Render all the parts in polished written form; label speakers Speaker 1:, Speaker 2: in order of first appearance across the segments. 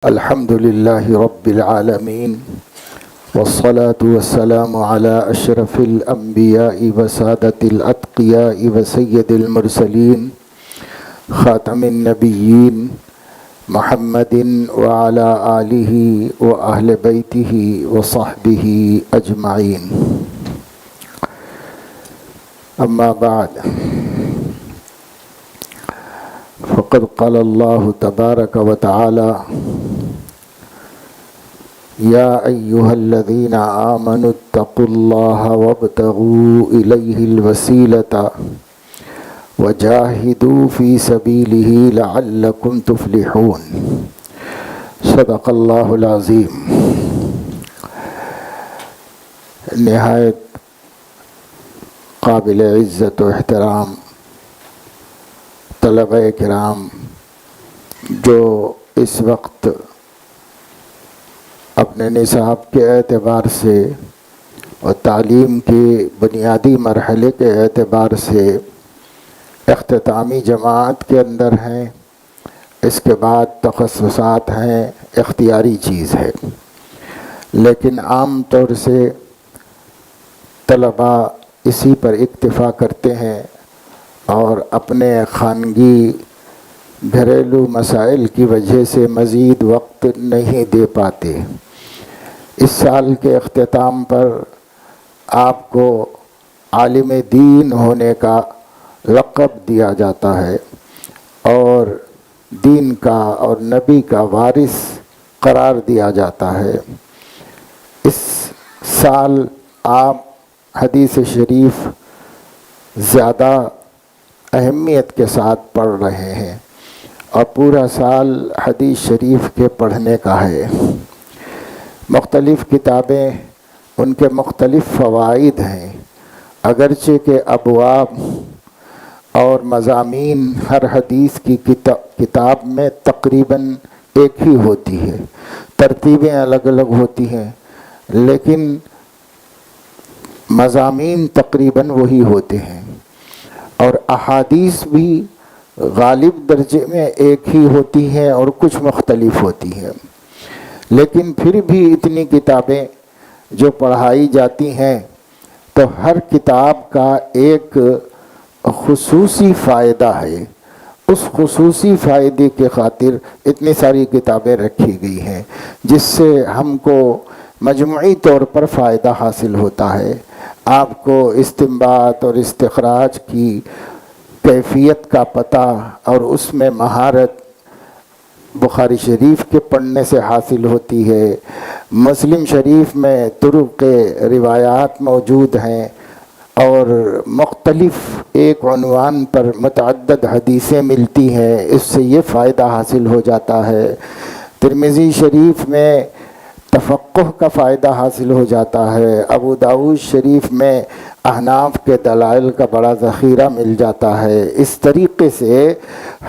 Speaker 1: الحمد لله رب العالمين والصلاة والسلام على أشرف الأنبياء وسادة الأتقياء وسيد المرسلين خاتم النبيين محمد وعلى آله وأهل بيته وصحبه أجمعين. أما بعد، فقد قال الله تبارك وتعالى: يا أيها الذين آمنوا اتقوا الله وابتغوا إليه الوسيلة وجاهدوا في سبيله لعلكم تفلحون. صدق الله العظيم. نہایت قابل عزت و احترام طلبہ کرام جو اس وقت اپنے نصاب کے اعتبار سے اور تعلیم کے بنیادی مرحلے کے اعتبار سے اختتامی جماعت کے اندر ہیں، اس کے بعد تخصصات ہیں، اختیاری چیز ہے، لیکن عام طور سے طلباء اسی پر اکتفا کرتے ہیں اور اپنے خانگی گھریلو مسائل کی وجہ سے مزید وقت نہیں دے پاتے۔ اس سال کے اختتام پر آپ کو عالم دین ہونے کا لقب دیا جاتا ہے اور دین کا اور نبی کا وارث قرار دیا جاتا ہے۔ اس سال آپ حدیث شریف زیادہ اہمیت کے ساتھ پڑھ رہے ہیں اور پورا سال حدیث شریف کے پڑھنے کا ہے۔ مختلف کتابیں، ان کے مختلف فوائد ہیں، اگرچہ کہ ابواب اور مضامین ہر حدیث کی کتاب میں تقریباً ایک ہی ہوتی ہے، ترتیبیں الگ الگ ہوتی ہیں، لیکن مضامین تقریباً وہی ہوتے ہیں، اور احادیث بھی غالب درجے میں ایک ہی ہوتی ہیں اور کچھ مختلف ہوتی ہیں، لیکن پھر بھی اتنی کتابیں جو پڑھائی جاتی ہیں تو ہر کتاب کا ایک خصوصی فائدہ ہے۔ اس خصوصی فائدے کے خاطر اتنی ساری کتابیں رکھی گئی ہیں جس سے ہم کو مجموعی طور پر فائدہ حاصل ہوتا ہے۔ آپ کو استنباط اور استخراج کی کیفیت کا پتہ اور اس میں مہارت بخاری شریف کے پڑھنے سے حاصل ہوتی ہے۔ مسلم شریف میں طرق روایات موجود ہیں اور مختلف ایک عنوان پر متعدد حدیثیں ملتی ہیں، اس سے یہ فائدہ حاصل ہو جاتا ہے۔ ترمذی شریف میں تفقہ کا فائدہ حاصل ہو جاتا ہے۔ ابو داؤد شریف میں احناف کے دلائل کا بڑا ذخیرہ مل جاتا ہے۔ اس طریقے سے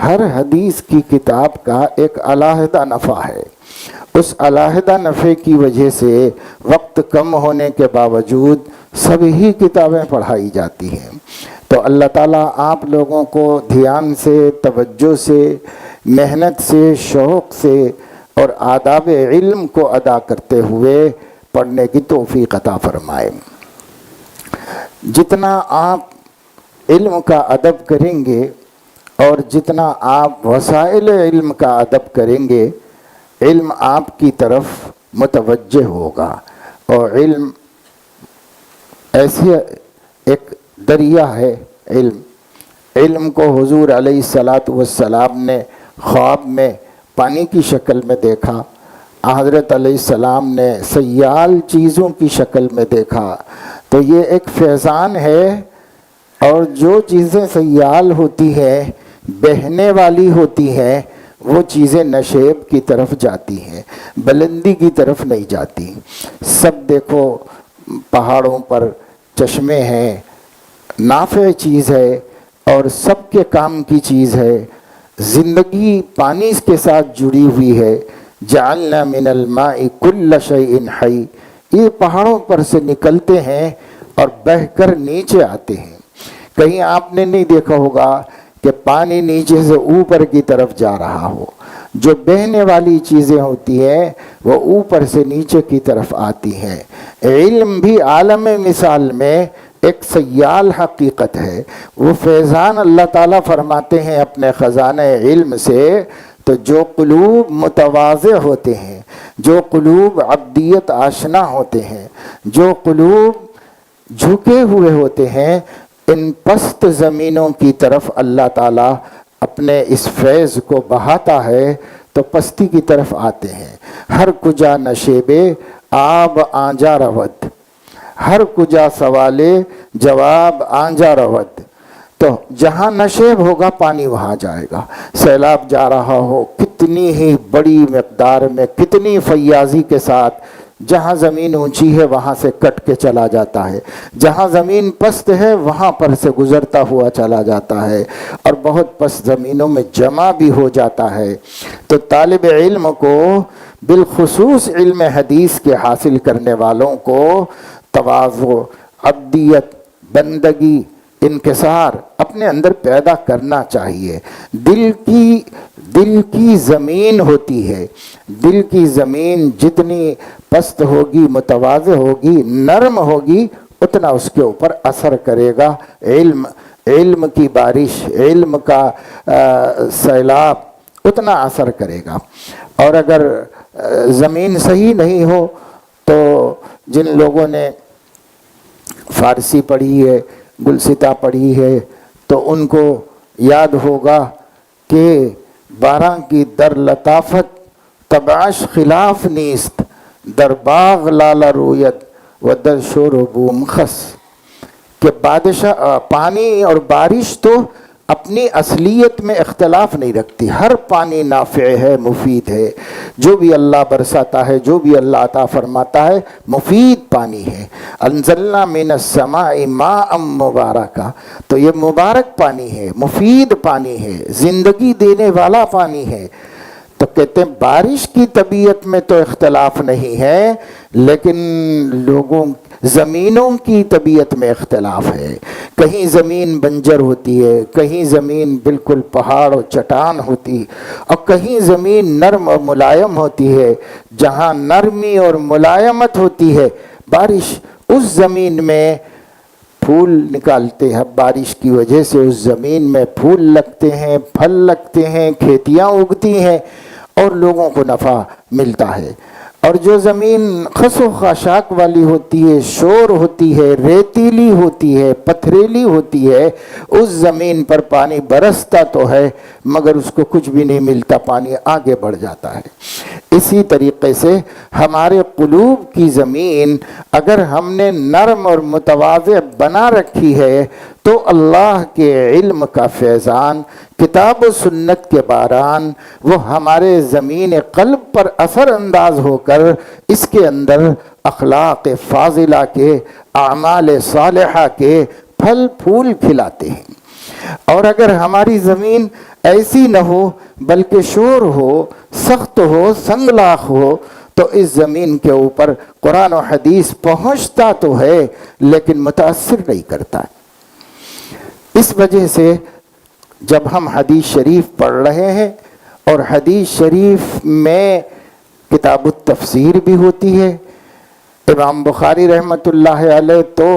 Speaker 1: ہر حدیث کی کتاب کا ایک علیحدہ نفع ہے۔ اس علیحدہ نفع کی وجہ سے وقت کم ہونے کے باوجود سبھی کتابیں پڑھائی جاتی ہیں۔ تو اللہ تعالیٰ آپ لوگوں کو دھیان سے، توجہ سے، محنت سے، شوق سے اور آداب علم کو ادا کرتے ہوئے پڑھنے کی توفیق عطا فرمائے۔ جتنا آپ علم کا ادب کریں گے اور جتنا آپ وسائل علم کا ادب کریں گے، علم آپ کی طرف متوجہ ہوگا، اور علم ایسی ایک دریا ہے۔ علم کو حضور علیہ السلام نے خواب میں پانی کی شکل میں دیکھا، حضرت علیہ السلام نے سیال چیزوں کی شکل میں دیکھا، تو یہ ایک فیضان ہے، اور جو چیزیں سیال ہوتی ہیں، بہنے والی ہوتی ہیں، وہ چیزیں نشیب کی طرف جاتی ہیں، بلندی کی طرف نہیں جاتی۔ سب دیکھو پہاڑوں پر چشمے ہیں، نافع چیز ہے اور سب کے کام کی چیز ہے۔ زندگی پانی کے ساتھ جڑی ہوئی ہے۔ جعلنا من الماء کل شیء حی، یہ پہاڑوں پر سے نکلتے ہیں اور بہہ کر نیچے آتے ہیں۔ کہیں آپ نے نہیں دیکھا ہوگا کہ پانی نیچے سے اوپر کی طرف جا رہا ہو، جو بہنے والی چیزیں ہوتی ہیں وہ اوپر سے نیچے کی طرف آتی ہیں۔ علم بھی عالم مثال میں ایک سیال حقیقت ہے۔ وہ فیضان اللہ تعالیٰ فرماتے ہیں اپنے خزانہ علم سے، تو جو قلوب متواضع ہوتے ہیں، جو قلوب عبدیت آشنا ہوتے ہیں، جو قلوب جھکے ہوئے ہوتے ہیں، ان پست زمینوں کی طرف اللہ تعالیٰ اپنے اس فیض کو بہاتا ہے تو پستی کی طرف آتے ہیں۔ ہر کجا نشیبے آب آنجا رود، ہر کجا سوالے جواب آنجا رود، تو جہاں نشیب ہوگا پانی وہاں جائے گا۔ سیلاب جا رہا ہو کتنی ہی بڑی مقدار میں، کتنی فیاضی کے ساتھ، جہاں زمین اونچی ہے وہاں سے کٹ کے چلا جاتا ہے، جہاں زمین پست ہے وہاں پر سے گزرتا ہوا چلا جاتا ہے، اور بہت پست زمینوں میں جمع بھی ہو جاتا ہے۔ تو طالب علم کو، بالخصوص علم حدیث کے حاصل کرنے والوں کو، تواضع، عبدیت، بندگی، انکسار اپنے اندر پیدا کرنا چاہیے۔ دل کی زمین ہوتی ہے، دل کی زمین جتنی پست ہوگی، متواضع ہوگی، نرم ہوگی، اتنا اس کے اوپر اثر کرے گا علم کی بارش، علم کا سیلاب اتنا اثر کرے گا۔ اور اگر زمین صحیح نہیں ہو تو جن لوگوں نے فارسی پڑھی ہے، گلستہ پڑھی ہے، تو ان کو یاد ہوگا کہ 12 کی در لطافت تبعش خلاف نیست، در باغ لالا رویت و در شور و بوم خس، کہ بادشاہ پانی اور بارش تو اپنی اصلیت میں اختلاف نہیں رکھتی، ہر پانی نافع ہے، مفید ہے، جو بھی اللہ برساتا ہے، جو بھی اللہ عطا فرماتا ہے مفید پانی ہے۔ انزلنا من السماء ماء مبارکا، تو یہ مبارک پانی ہے، مفید پانی ہے، زندگی دینے والا پانی ہے۔ تو کہتے ہیں بارش کی طبیعت میں تو اختلاف نہیں ہے، لیکن زمینوں کی طبیعت میں اختلاف ہے۔ کہیں زمین بنجر ہوتی ہے، کہیں زمین بالکل پہاڑ و چٹان ہوتی، اور کہیں زمین نرم اور ملائم ہوتی ہے۔ جہاں نرمی اور ملائمت ہوتی ہے بارش، اس زمین میں پھول نکالتے ہیں، بارش کی وجہ سے اس زمین میں پھول لگتے ہیں، پھل لگتے ہیں، کھیتیاں اگتی ہیں، اور لوگوں کو نفع ملتا ہے۔ اور جو زمین خس و خاشاک والی ہوتی ہے، شور ہوتی ہے، ریتیلی ہوتی ہے، پتھریلی ہوتی ہے، اس زمین پر پانی برستا تو ہے مگر اس کو کچھ بھی نہیں ملتا، پانی آگے بڑھ جاتا ہے۔ اسی طریقے سے ہمارے قلوب کی زمین اگر ہم نے نرم اور متواضع بنا رکھی ہے تو اللہ کے علم کا فیضان، کتاب و سنت کے باران، وہ ہمارے زمین قلب پر اثر انداز ہو کر اس کے اندر اخلاق فاضلہ کے، اعمال صالحہ کے پھل پھول کھلاتے ہیں۔ اور اگر ہماری زمین ایسی نہ ہو بلکہ شور ہو، سخت ہو، سنگلاخ ہو، تو اس زمین کے اوپر قرآن و حدیث پہنچتا تو ہے لیکن متاثر نہیں کرتا۔ اس وجہ سے جب ہم حدیث شریف پڑھ رہے ہیں، اور حدیث شریف میں کتاب التفسیر بھی ہوتی ہے، امام بخاری رحمۃ اللہ علیہ تو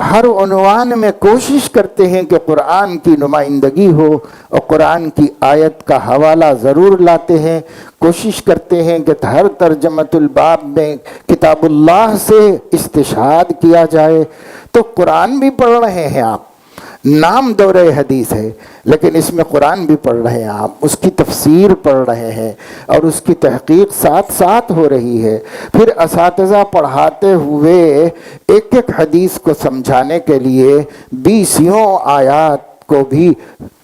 Speaker 1: ہر عنوان میں کوشش کرتے ہیں کہ قرآن کی نمائندگی ہو، اور قرآن کی آیت کا حوالہ ضرور لاتے ہیں، کوشش کرتے ہیں کہ ہر ترجمۃ الباب میں کتاب اللہ سے استشہاد کیا جائے۔ تو قرآن بھی پڑھ رہے ہیں آپ، نام دورہ حدیث ہے لیکن اس میں قرآن بھی پڑھ رہے ہیں آپ، اس کی تفسیر پڑھ رہے ہیں، اور اس کی تحقیق ساتھ ساتھ ہو رہی ہے۔ پھر اساتذہ پڑھاتے ہوئے ایک ایک حدیث کو سمجھانے کے لیے 20 آیات کو بھی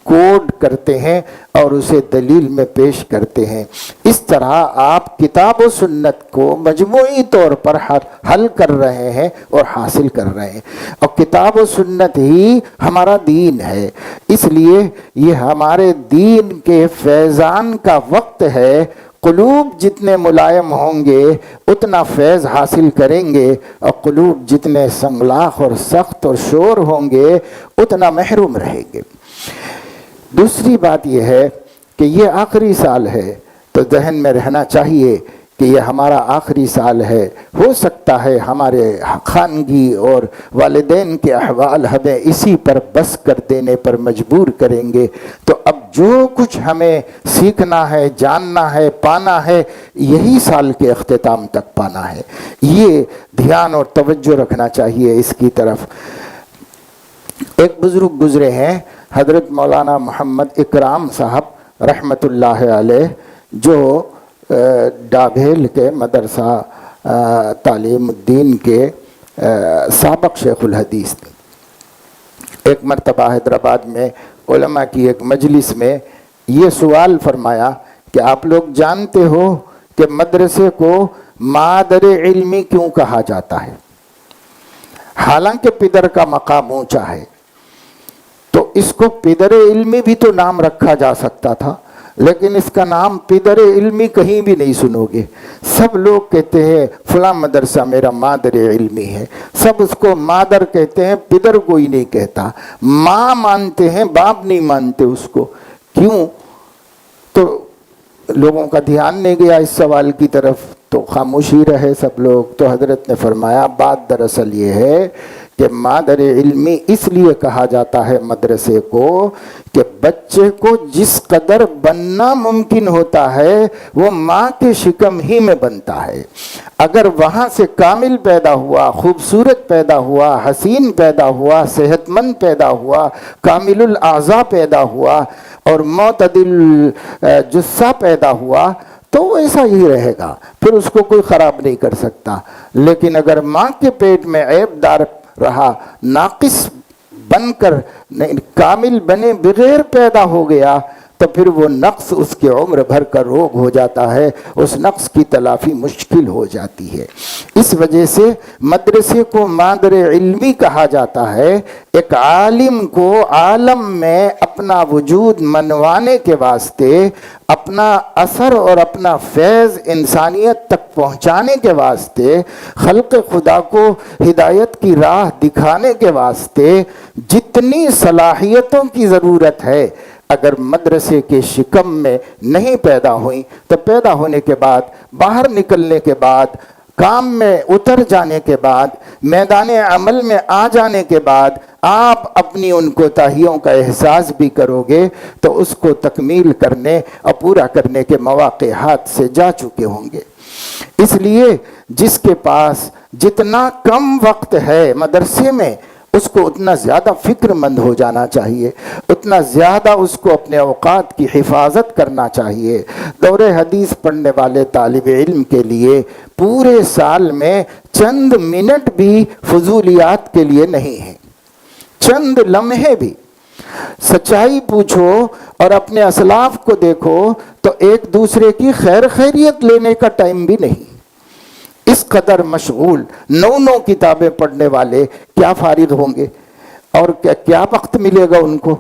Speaker 1: کوڈ کرتے ہیں اور اسے دلیل میں پیش کرتے ہیں۔ اس طرح آپ کتاب و سنت کو مجموعی طور پر حل کر رہے ہیں اور حاصل کر رہے ہیں، اور کتاب و سنت ہی ہمارا دین ہے۔ اس لیے یہ ہمارے دین کے فیضان کا وقت ہے۔ قلوب جتنے ملائم ہوں گے اتنا فیض حاصل کریں گے، اور قلوب جتنے سنگلاخ اور سخت اور شور ہوں گے اتنا محروم رہیں گے۔ دوسری بات یہ ہے کہ یہ آخری سال ہے تو ذہن میں رہنا چاہیے کہ یہ ہمارا آخری سال ہے. ہو سکتا ہے ہمارے خانگی اور والدین کے احوال ہمیں اسی پر بس کر دینے پر مجبور کریں گے. تو اب جو کچھ ہمیں سیکھنا ہے، جاننا ہے، پانا ہے، یہی سال کے اختتام تک پانا ہے. یہ دھیان اور توجہ رکھنا چاہیے اس کی طرف. ایک بزرگ گزرے ہیں حضرت مولانا محمد اکرام صاحب رحمۃ اللہ علیہ، جو ڈابھیل کے مدرسہ تعلیم الدین کے سابق شیخ الحدیث تھے. ایک مرتبہ حیدرآباد میں علماء کی ایک مجلس میں یہ سوال فرمایا کہ آپ لوگ جانتے ہو کہ مدرسے کو مادر علمی کیوں کہا جاتا ہے؟ حالانکہ پدر کا مقام اونچا ہے، تو اس کو پدر علمی بھی تو نام رکھا جا سکتا تھا، لیکن اس کا نام پدر علمی کہیں بھی نہیں سنو گے. سب لوگ کہتے ہیں فلاں مدرسہ میرا مادر علمی ہے، سب اس کو مادر کہتے ہیں، پدر کوئی نہیں کہتا. ماں مانتے ہیں، باپ نہیں مانتے اس کو. کیوں؟ تو لوگوں کا دھیان نہیں گیا اس سوال کی طرف، تو خاموشی رہے سب لوگ. تو حضرت نے فرمایا بات دراصل یہ ہے کہ مادر علمی اس لیے کہا جاتا ہے مدرسے کو کہ بچے کو جس قدر بننا ممکن ہوتا ہے وہ ماں کے شکم ہی میں بنتا ہے. اگر وہاں سے کامل پیدا ہوا، خوبصورت پیدا ہوا، حسین پیدا ہوا، صحت مند پیدا ہوا، کامل الاعضاء پیدا ہوا اور معتدل جثہ پیدا ہوا تو وہ ایسا ہی رہے گا، پھر اس کو کوئی خراب نہیں کر سکتا. لیکن اگر ماں کے پیٹ میں عیب دار رہا، ناقص بن کر کامل بنے بغیر پیدا ہو گیا تو پھر وہ نقص اس کے عمر بھر کا روگ ہو جاتا ہے، اس نقص کی تلافی مشکل ہو جاتی ہے. اس وجہ سے مدرسے کو مادر علمی کہا جاتا ہے. ایک عالم کو عالم میں اپنا وجود منوانے کے واسطے، اپنا اثر اور اپنا فیض انسانیت تک پہنچانے کے واسطے، خلق خدا کو ہدایت کی راہ دکھانے کے واسطے جتنی صلاحیتوں کی ضرورت ہے، اگر مدرسے کے شکم میں نہیں پیدا ہوئیں تو پیدا ہونے کے بعد، باہر نکلنے کے بعد، کام میں اتر جانے کے بعد، میدان عمل میں آ جانے کے بعد آپ اپنی ان کوتاہیوں کا احساس بھی کرو گے تو اس کو تکمیل کرنے اور پورا کرنے کے مواقع ہاتھ سے جا چکے ہوں گے. اس لیے جس کے پاس جتنا کم وقت ہے مدرسے میں، اس کو اتنا زیادہ فکر مند ہو جانا چاہیے، اتنا زیادہ اس کو اپنے اوقات کی حفاظت کرنا چاہیے. دور حدیث پڑھنے والے طالب علم کے لیے پورے سال میں چند منٹ بھی فضولیات کے لیے نہیں ہیں، چند لمحے بھی. سچائی پوچھو اور اپنے اسلاف کو دیکھو تو ایک دوسرے کی خیر خیریت لینے کا ٹائم بھی نہیں. اس قدر مشغول 9 کتابیں پڑھنے والے کیا فارغ ہوں گے اور کیا وقت ملے گا ان کو؟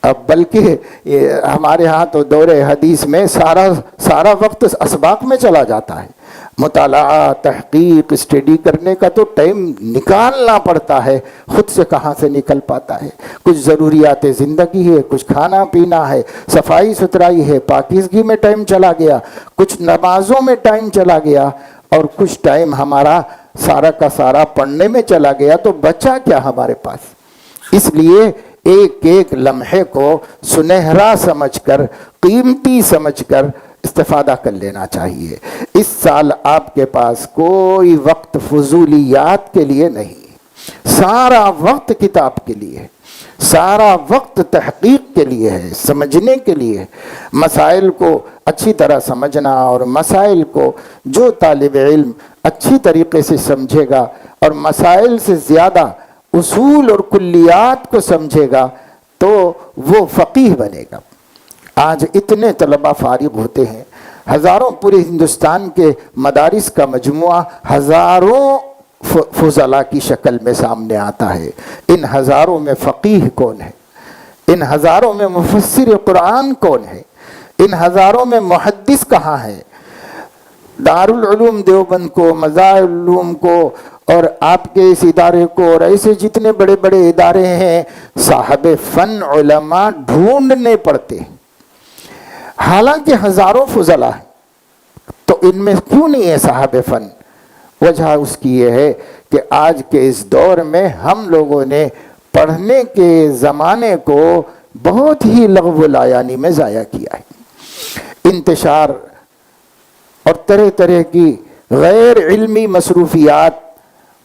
Speaker 1: اب بلکہ ہمارے ہاں تو دور حدیث میں سارا وقت اسباق میں چلا جاتا ہے. مطالعہ، تحقیق، اسٹڈی کرنے کا تو ٹائم نکالنا پڑتا ہے، خود سے کہاں سے نکل پاتا ہے. کچھ ضروریات زندگی ہے، کچھ کھانا پینا ہے، صفائی ستھرائی ہے، پاکیزگی میں ٹائم چلا گیا، کچھ نمازوں میں ٹائم چلا گیا اور کچھ ٹائم ہمارا سارا کا سارا پڑھنے میں چلا گیا. تو بچا کیا ہمارے پاس؟ اس لیے ایک ایک لمحے کو سنہرا سمجھ کر، قیمتی سمجھ کر استفادہ کر لینا چاہیے. اس سال آپ کے پاس کوئی وقت فضولیات کے لیے نہیں، سارا وقت کتاب کے لیے، سارا وقت تحقیق کے لیے ہے، سمجھنے کے لیے. مسائل کو اچھی طرح سمجھنا، اور مسائل کو جو طالب علم اچھی طریقے سے سمجھے گا اور مسائل سے زیادہ اصول اور کلیات کو سمجھے گا تو وہ فقیہ بنے گا. آج اتنے طلبہ فارغ ہوتے ہیں، ہزاروں، پورے ہندوستان کے مدارس کا مجموعہ ہزاروں فضلاء کی شکل میں سامنے آتا ہے. ان ہزاروں میں فقیہ کون ہے؟ ان ہزاروں میں مفسر قرآن کون ہے؟ ان ہزاروں میں محدث کہاں ہے؟ دارالعلوم دیوبند کو، مظاہر العلوم کو اور آپ کے اس ادارے کو اور ایسے جتنے بڑے بڑے ادارے ہیں، صاحب فن علماء ڈھونڈنے پڑتے ہیں. حالانکہ ہزاروں فضلا ہیں، تو ان میں کیوں نہیں ہے صاحب فن؟ وجہ اس کی یہ ہے کہ آج کے اس دور میں ہم لوگوں نے پڑھنے کے زمانے کو بہت ہی لغو و لایانی میں ضائع کیا ہے۔ انتشار اور طرح طرح کی غیر علمی مصروفیات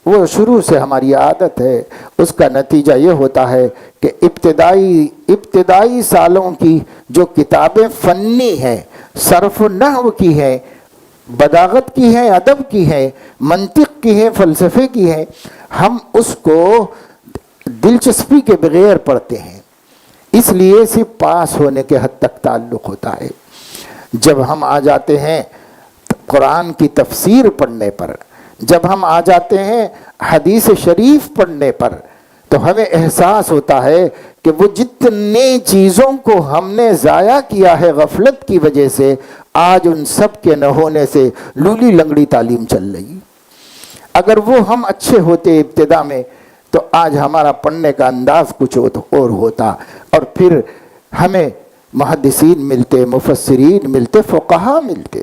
Speaker 1: وہ شروع سے ہماری عادت ہے۔ اس کا نتیجہ یہ ہوتا ہے کہ ابتدائی سالوں کی جو کتابیں فنی ہیں، صرف و نحو کی ہیں، بلاغت کی ہیں، ادب کی ہیں، منطق کی ہیں، فلسفے کی ہیں، ہم اس کو دلچسپی کے بغیر پڑھتے ہیں، اس لیے صرف پاس ہونے کے حد تک تعلق ہوتا ہے۔ جب ہم آ جاتے ہیں قرآن کی تفسیر پڑھنے پر، جب ہم آ جاتے ہیں حدیث شریف پڑھنے پر، تو ہمیں احساس ہوتا ہے کہ وہ جتنی چیزوں کو ہم نے ضائع کیا ہے غفلت کی وجہ سے، آج ان سب کے نہ ہونے سے لولی لنگڑی تعلیم چل رہی۔ اگر وہ ہم اچھے ہوتے ابتدا میں تو آج ہمارا پڑھنے کا انداز کچھ اور ہوتا، اور پھر ہمیں محدثین ملتے، مفسرین ملتے، فقہا ملتے۔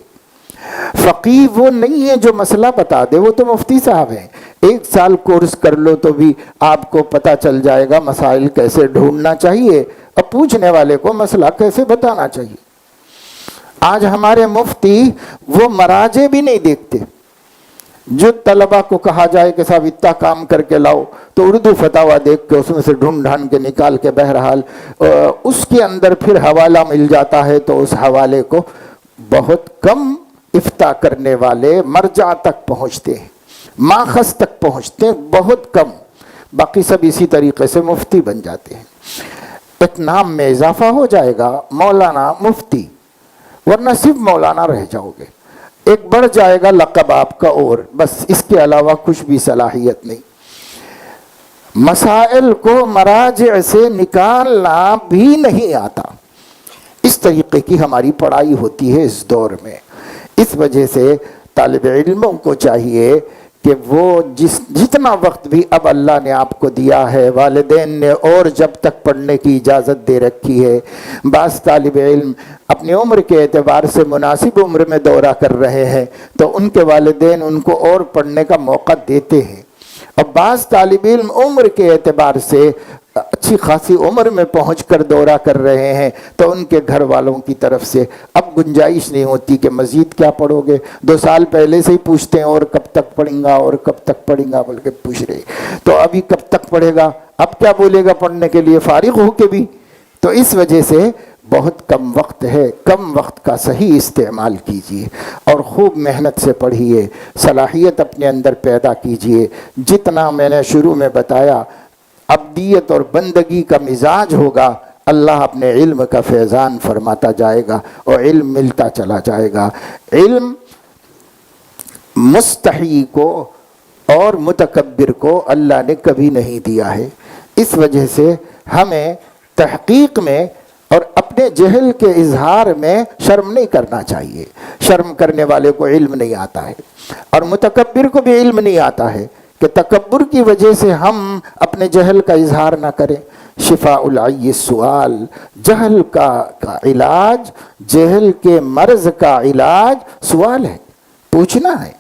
Speaker 1: فقیہ وہ نہیں ہے جو مسئلہ بتا دے، وہ تو مفتی صاحب ہیں۔ 1 سال کورس کر لو تو بھی آپ کو پتہ چل جائے گا مسائل کیسے ڈھونڈنا چاہیے اور پوچھنے والے کو مسئلہ کیسے بتانا چاہیے۔ آج ہمارے مفتی وہ مراجع بھی نہیں دیکھتے۔ جو طلبہ کو کہا جائے کہ صاحب اتنا کام کر کے لاؤ، تو اردو فتاویٰ دیکھ کے اس میں سے ڈھونڈ ڈھانڈ کے نکال کے بہرحال اس کے اندر پھر حوالہ مل جاتا ہے، تو اس حوالے کو بہت کم افتاء کرنے والے مرجع تک پہنچتے ہیں، ماخذ تک پہنچتے ہیں، بہت کم، باقی سب اسی طریقے سے مفتی بن جاتے ہیں۔ ایک نام میں اضافہ ہو جائے گا مولانا، مفتی، ورنہ صرف مولانا رہ جاؤ گے۔ ایک بڑھ جائے گا لقب آپ کا، اور بس اس کے علاوہ کچھ بھی صلاحیت نہیں۔ مسائل کو مراجع سے نکالنا بھی نہیں آتا۔ اس طریقے کی ہماری پڑھائی ہوتی ہے اس دور میں۔ اس وجہ سے طالب علموں کو چاہیے کہ وہ جتنا وقت بھی اب اللہ نے آپ کو دیا ہے، والدین نے اور جب تک پڑھنے کی اجازت دے رکھی ہے، بعض طالب علم اپنی عمر کے اعتبار سے مناسب عمر میں دورہ کر رہے ہیں تو ان کے والدین ان کو اور پڑھنے کا موقع دیتے ہیں، اور بعض طالب علم عمر کے اعتبار سے اچھی خاصی عمر میں پہنچ کر دورہ کر رہے ہیں تو ان کے گھر والوں کی طرف سے اب گنجائش نہیں ہوتی کہ مزید کیا پڑھو گے۔ 2 سال پہلے سے ہی پوچھتے ہیں اور کب تک پڑھیں گا، اور کب تک پڑھیں گا بول کے پوچھ رہے، تو ابھی کب تک پڑھے گا، اب کیا بولے گا پڑھنے کے لیے فارغ ہو کے بھی۔ تو اس وجہ سے بہت کم وقت ہے، کم وقت کا صحیح استعمال کیجیے اور خوب محنت سے پڑھیے، صلاحیت اپنے اندر پیدا کیجیے۔ جتنا میں نے شروع میں بتایا عبدیت اور بندگی کا مزاج ہوگا، اللہ اپنے علم کا فیضان فرماتا جائے گا اور علم ملتا چلا جائے گا۔ علم مستحی کو اور متکبر کو اللہ نے کبھی نہیں دیا ہے۔ اس وجہ سے ہمیں تحقیق میں اور اپنے جہل کے اظہار میں شرم نہیں کرنا چاہیے۔ شرم کرنے والے کو علم نہیں آتا ہے، اور متکبر کو بھی علم نہیں آتا ہے کہ تکبر کی وجہ سے ہم اپنے جہل کا اظہار نہ کریں۔ شفاء العی السؤال، جہل کا علاج، جہل کے مرض کا علاج سوال ہے، پوچھنا ہے۔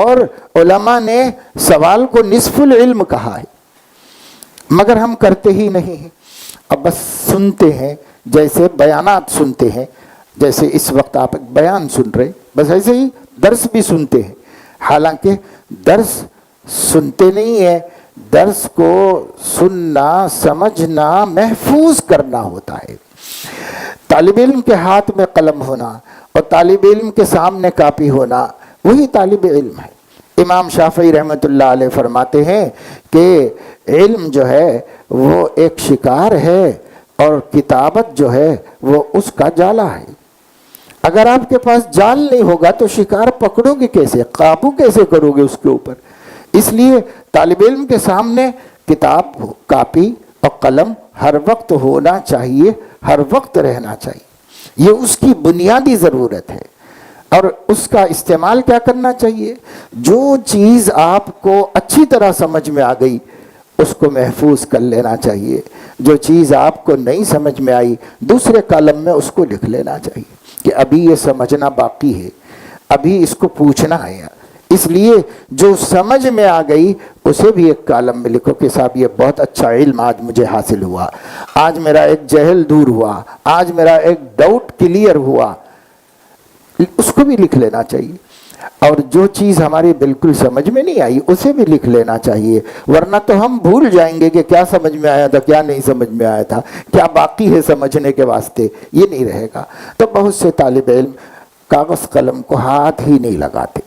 Speaker 1: اور علماء نے سوال کو نصف العلم کہا ہے، مگر ہم کرتے ہی نہیں ہیں۔ اب بس سنتے ہیں، جیسے بیانات سنتے ہیں، جیسے اس وقت آپ بیان سن رہے، بس ایسے ہی درس بھی سنتے ہیں، حالانکہ درس سنتے نہیں ہیں، درس کو سننا، سمجھنا، محفوظ کرنا ہوتا ہے۔ طالب علم کے ہاتھ میں قلم ہونا اور طالب علم کے سامنے کاپی ہونا، وہی طالب علم ہے۔ امام شافعی رحمۃ اللہ علیہ فرماتے ہیں کہ علم جو ہے وہ ایک شکار ہے اور کتابت جو ہے وہ اس کا جالا ہے۔ اگر آپ کے پاس جال نہیں ہوگا تو شکار پکڑو گے کیسے، قابو کیسے کرو گے اس کے اوپر؟ اس لیے طالب علم کے سامنے کتاب، کاپی اور قلم ہر وقت ہونا چاہیے، ہر وقت رہنا چاہیے۔ یہ اس کی بنیادی ضرورت ہے۔ اور اس کا استعمال کیا کرنا چاہیے؟ جو چیز آپ کو اچھی طرح سمجھ میں آ گئی اس کو محفوظ کر لینا چاہیے۔ جو چیز آپ کو نہیں سمجھ میں آئی دوسرے کالم میں اس کو لکھ لینا چاہیے کہ ابھی یہ سمجھنا باقی ہے، ابھی اس کو پوچھنا ہے۔ اس لیے جو سمجھ میں آ گئی اسے بھی ایک کالم میں لکھو کہ صاحب یہ بہت اچھا علم آج مجھے حاصل ہوا، آج میرا ایک جہل دور ہوا، آج میرا ایک ڈاؤٹ کلیئر ہوا، اس کو بھی لکھ لینا چاہیے۔ اور جو چیز ہماری بالکل سمجھ میں نہیں آئی اسے بھی لکھ لینا چاہیے، ورنہ تو ہم بھول جائیں گے کہ کیا سمجھ میں آیا تھا، کیا نہیں سمجھ میں آیا تھا، کیا باقی ہے سمجھنے کے واسطے، یہ نہیں رہے گا۔ تو بہت سے طالب علم کاغذ قلم کو ہاتھ ہی نہیں لگاتے۔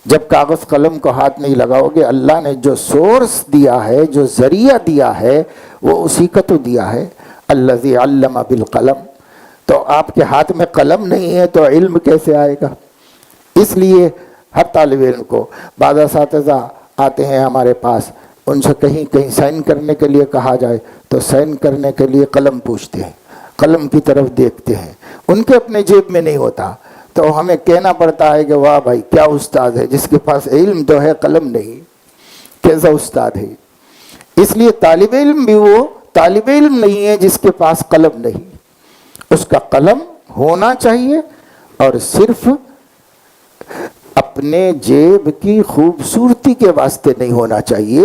Speaker 1: جب کاغذ قلم کو ہاتھ نہیں لگاؤ گے، اللہ نے جو سورس دیا ہے، جو ذریعہ دیا ہے، وہ اسی کا تو دیا ہے، الذی علم بالقلم۔ تو آپ کے ہاتھ میں قلم نہیں ہے تو علم کیسے آئے گا؟ اس لیے ہر طالب علم کو، بعض اساتذہ آتے ہیں ہمارے پاس، ان سے کہیں سائن کرنے کے لیے کہا جائے تو سائن کرنے کے لیے قلم پوچھتے ہیں، قلم کی طرف دیکھتے ہیں، ان کے اپنے جیب میں نہیں ہوتا، تو ہمیں کہنا پڑتا ہے کہ واہ بھائی کیا استاد ہے، جس کے پاس علم تو ہے قلم نہیں، کیسا استاد ہے۔ اس لیے طالب علم بھی وہ طالب علم نہیں ہے جس کے پاس قلم نہیں، اس کا قلم ہونا چاہیے، اور صرف اپنے جیب کی خوبصورتی کے واسطے نہیں ہونا چاہیے،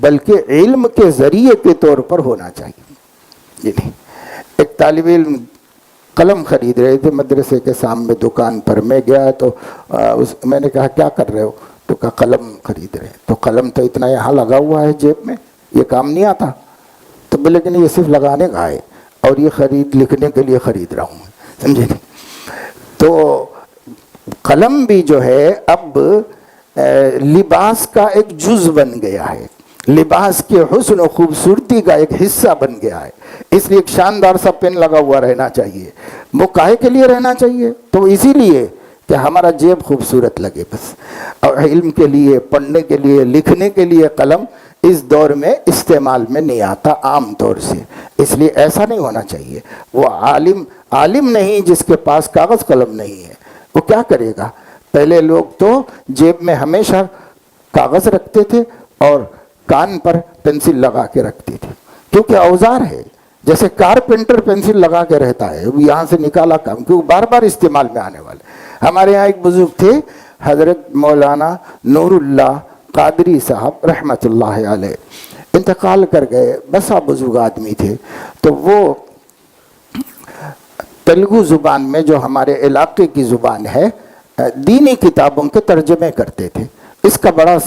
Speaker 1: بلکہ علم کے ذریعے کے طور پر ہونا چاہیے۔ ایک طالب علم قلم خرید رہے تھے مدرسے کے سامنے دکان پر، میں گیا تو میں نے کہا کیا کر رہے ہو؟ تو کہا قلم خرید رہے ہیں۔ تو قلم تو اتنا یہاں لگا ہوا ہے جیب میں، یہ کام نہیں آتا؟ تو لیکن یہ صرف لگانے کا ہے، اور یہ لکھنے کے لیے خرید رہا ہوں، سمجھے؟ تو قلم بھی جو ہے اب لباس کا ایک جز بن گیا ہے، لباس کے حسن و خوبصورتی کا ایک حصہ بن گیا ہے۔ اس لیے ایک شاندار سا پین لگا ہوا رہنا چاہیے۔ وہ کاہے کے لیے رہنا چاہیے؟ تو اسی لیے کہ ہمارا جیب خوبصورت لگے بس۔ اور علم کے لیے، پڑھنے کے لیے، لکھنے کے لیے قلم اس دور میں استعمال میں نہیں آتا عام طور سے، اس لیے ایسا نہیں ہونا چاہیے۔ وہ عالم نہیں جس کے پاس کاغذ قلم نہیں ہے، وہ کیا کرے گا؟ پہلے لوگ تو جیب میں ہمیشہ کاغذ رکھتے تھے اور کان پر پینسل لگا کے رکھتے تھے، کیونکہ اوزار ہے، جیسے کارپینٹر پینسل لگا کے رہتا ہے، یہاں سے نکالا کام، کیونکہ بار بار استعمال میں آنے والے۔ ہمارے یہاں ایک بزرگ تھے حضرت مولانا نور اللہ قادری صاحب رحمۃ اللہ علیہ، انتقال کر گئے، بسا بزرگ آدمی تھے۔ تو وہ تیلگو زبان میں، جو ہمارے علاقے کی زبان ہے، دینی کتابوں کے ترجمے کرتے تھے۔ اس کا بڑا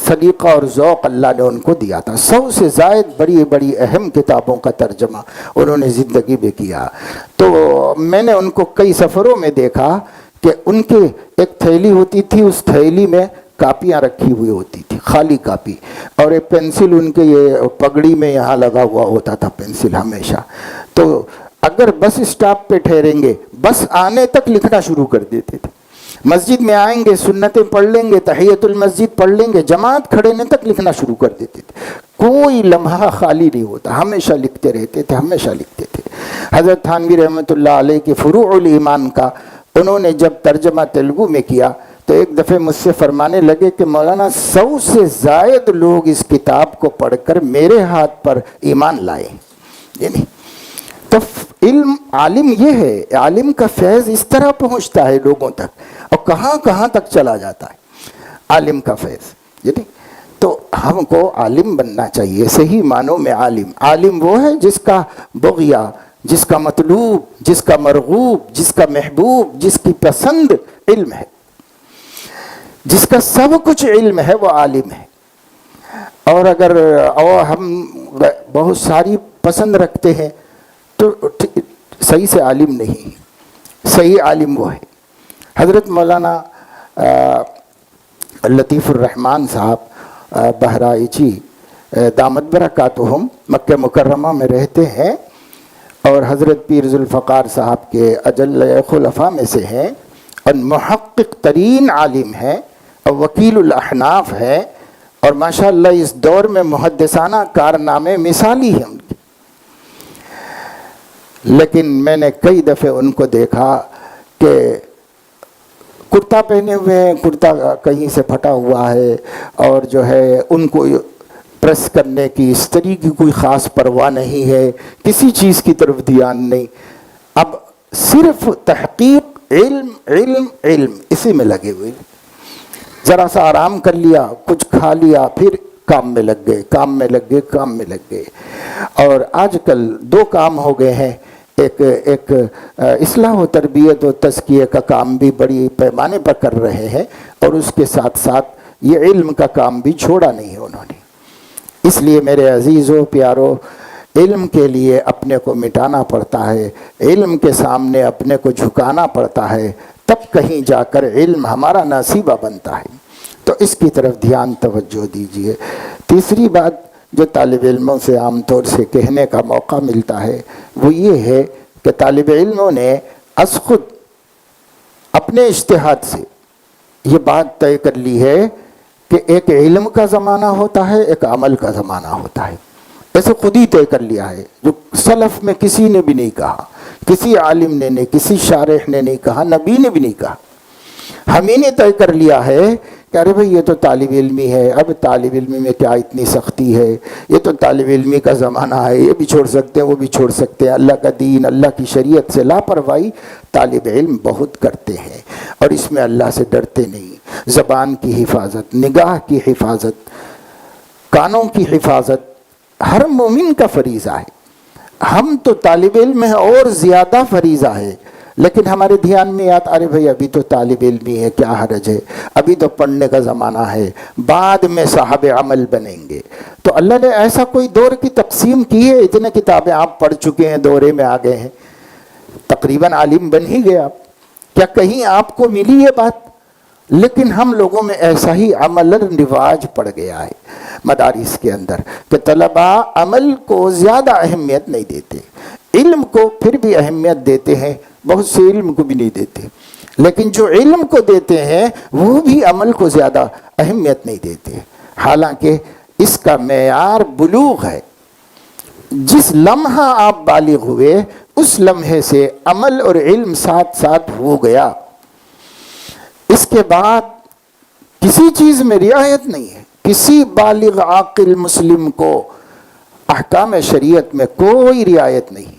Speaker 1: سلیقہ اور ذوق اللہ نے ان کو دیا تھا۔ 100 سے زائد بڑی بڑی اہم کتابوں کا ترجمہ انہوں نے زندگی میں کیا۔ تو میں نے ان کو کئی سفروں میں دیکھا کہ ان کے ایک تھیلی ہوتی تھی، اس تھیلی میں کاپیاں رکھی ہوئی ہوتی تھی، خالی کاپی، اور ایک پینسل ان کے یہ پگڑی میں یہاں لگا ہوا ہوتا تھا پینسل ہمیشہ۔ تو اگر بس اسٹاپ پہ ٹھہریں گے، بس آنے تک لکھنا شروع کر دیتے تھے۔ مسجد میں آئیں گے، سنتیں پڑھ لیں گے، تحیۃ المسجد پڑھ لیں گے، جماعت کھڑے تک لکھنا شروع کر دیتے تھے۔ کوئی لمحہ خالی نہیں ہوتا، ہمیشہ لکھتے رہتے تھے، ہمیشہ لکھتے تھے۔ حضرت تھانوی رحمۃ اللہ علیہ کے فروع الایمان کا انہوں نے جب ترجمہ تیلگو میں کیا تو ایک دفعہ مجھ سے فرمانے لگے کہ مولانا 100 سے زائد لوگ اس کتاب کو پڑھ کر میرے ہاتھ پر ایمان لائے۔ یعنی تو علم، عالم یہ ہے، عالم کا فیض اس طرح پہنچتا ہے لوگوں تک، اور کہاں کہاں تک چلا جاتا ہے عالم کا فیض۔ یعنی تو ہم کو عالم بننا چاہیے، صحیح معنوں میں عالم۔ عالم وہ ہے جس کا بغیہ، جس کا مطلوب، جس کا مرغوب، جس کا محبوب، جس کی پسند علم ہے، جس کا سب کچھ علم ہے، وہ عالم ہے۔ اور اگر ہم بہت ساری پسند رکھتے ہیں تو صحیح سے عالم نہیں، صحیح عالم وہ ہے۔ حضرت مولانا لطیف الرحمن صاحب بہرائچی دامت برکاتہم مکہ مکرمہ میں رہتے ہیں، اور حضرت پیر ذوالفقار صاحب کے اجل خلفاء میں سے ہیں، اور محقق ترین عالم ہیں، اور وکیل الاحناف ہیں، اور ماشاءاللہ اس دور میں محدثانہ کارنامے مثالی ہیں ان کے۔ لیکن میں نے کئی دفعے ان کو دیکھا کہ کرتا پہنے ہوئے ہیں، کرتا کہیں سے پھٹا ہوا ہے، اور جو ہے ان کو پریس کرنے کی، استری کی کوئی خاص پرواہ نہیں ہے، کسی چیز کی طرف دھیان نہیں، اب صرف تحقیق، علم علم علم، اسی میں لگے ہوئے. ذرا سا آرام کر لیا، کچھ کھا لیا، پھر کام میں لگ گئے، کام میں لگ گئے، کام میں لگ گئے. اور آج کل دو کام ہو گئے ہیں، ایک اصلاح و تربیت و تزکیہ کا کام بھی بڑی پیمانے پر کر رہے ہیں، اور اس کے ساتھ ساتھ یہ علم کا کام بھی چھوڑا نہیں ہے انہوں نے. اس لیے میرے عزیزوں پیارو، علم کے لیے اپنے کو مٹانا پڑتا ہے، علم کے سامنے اپنے کو جھکانا پڑتا ہے، تب کہیں جا کر علم ہمارا نصیبہ بنتا ہے. تو اس کی طرف دھیان توجہ دیجیے. تیسری بات جو طالب علموں سے عام طور سے کہنے کا موقع ملتا ہے وہ یہ ہے کہ طالب علموں نے از خود اپنے اجتہاد سے یہ بات طے کر لی ہے کہ ایک علم کا زمانہ ہوتا ہے، ایک عمل کا زمانہ ہوتا ہے. ایسے خود ہی طے کر لیا ہے، جو سلف میں کسی نے بھی نہیں کہا، کسی عالم نے نہیں، کسی شارح نے نہیں کہا، نبی نے بھی نہیں کہا. ہم ہی نے طے کر لیا ہے کہ ارے بھئی یہ تو طالب علمی ہے، اب طالب علمی میں کیا اتنی سختی ہے، یہ تو طالب علمی کا زمانہ ہے، یہ بھی چھوڑ سکتے ہیں، وہ بھی چھوڑ سکتے ہیں. اللہ کا دین، اللہ کی شریعت سے لاپرواہی طالب علم بہت کرتے ہیں، اور اس میں اللہ سے ڈرتے نہیں. زبان کی حفاظت، نگاہ کی حفاظت، کانوں کی حفاظت ہر مومن کا فریضہ ہے. ہم تو طالب علم ہیں اور زیادہ فریضہ ہے، لیکن ہمارے دھیان میں آتا ارے بھئی ابھی تو طالب علمی ہے، کیا حرج ہے، ابھی تو پڑھنے کا زمانہ ہے، بعد میں صاحب عمل بنیں گے. تو اللہ نے ایسا کوئی دور کی تقسیم کی ہے؟ اتنے کتابیں آپ پڑھ چکے ہیں، دورے میں آ گئے ہیں، تقریباً عالم بن ہی گئے آپ. کیا کہیں آپ کو ملی یہ بات؟ لیکن ہم لوگوں میں ایسا ہی عمل رواج پڑ گیا ہے مدارس کے اندر کہ طلباء عمل کو زیادہ اہمیت نہیں دیتے، علم کو پھر بھی اہمیت دیتے ہیں، بہت سے علم کو بھی نہیں دیتے، لیکن جو علم کو دیتے ہیں وہ بھی عمل کو زیادہ اہمیت نہیں دیتے. حالانکہ اس کا معیار بلوغ ہے. جس لمحہ آپ بالغ ہوئے اس لمحے سے عمل اور علم ساتھ ساتھ ہو گیا. اس کے بعد کسی چیز میں رعایت نہیں ہے. کسی بالغ عاقل مسلم کو احکام شریعت میں کوئی رعایت نہیں،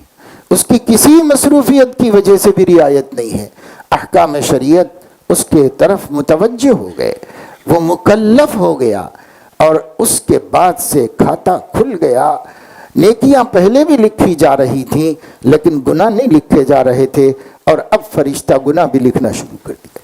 Speaker 1: اس کی کسی مصروفیت کی وجہ سے بھی رعایت نہیں ہے. احکام شریعت اس کے طرف متوجہ ہو گئے، وہ مکلف ہو گیا، اور اس کے بعد سے کھاتا کھل گیا. نیکیاں پہلے بھی لکھی جا رہی تھیں لیکن گناہ نہیں لکھے جا رہے تھے، اور اب فرشتہ گناہ بھی لکھنا شروع کر دیا.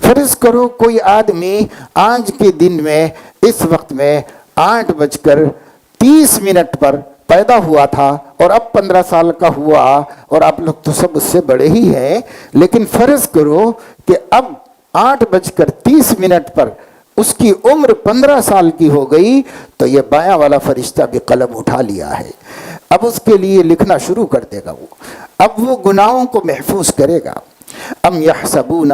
Speaker 1: فرض کرو کوئی آدمی آج کے دن میں اس وقت میں 8:30 پر پیدا ہوا تھا اور اب 15 سال کا ہوا، اور آپ لوگ تو سب اس سے بڑے ہی ہیں، لیکن فرض کرو کہ اب 8:30 پر اس کی عمر 15 سال کی ہو گئی، تو یہ بایاں والا فرشتہ بھی قلم اٹھا لیا ہے. اب اس کے لیے لکھنا شروع کر دے گا. اب وہ گناہوں کو محفوظ کرے گا. ام یحسبون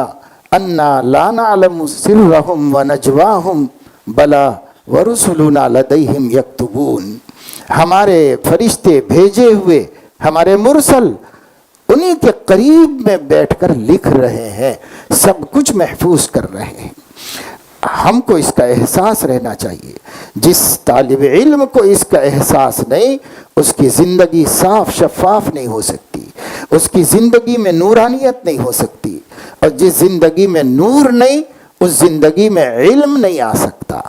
Speaker 1: انا لا نعلم سرهم ونجواهم بلا ورسلنا لدیہم یکتبون. ہمارے فرشتے بھیجے ہوئے، ہمارے مرسل انہی کے قریب میں بیٹھ کر لکھ رہے ہیں، سب کچھ محفوظ کر رہے ہیں. ہم کو اس کا احساس رہنا چاہیے. جس طالب علم کو اس کا احساس نہیں، اس کی زندگی صاف شفاف نہیں ہو سکتی، اس کی زندگی میں نورانیت نہیں ہو سکتی، اور جس زندگی میں نور نہیں اس زندگی میں علم نہیں آ سکتا.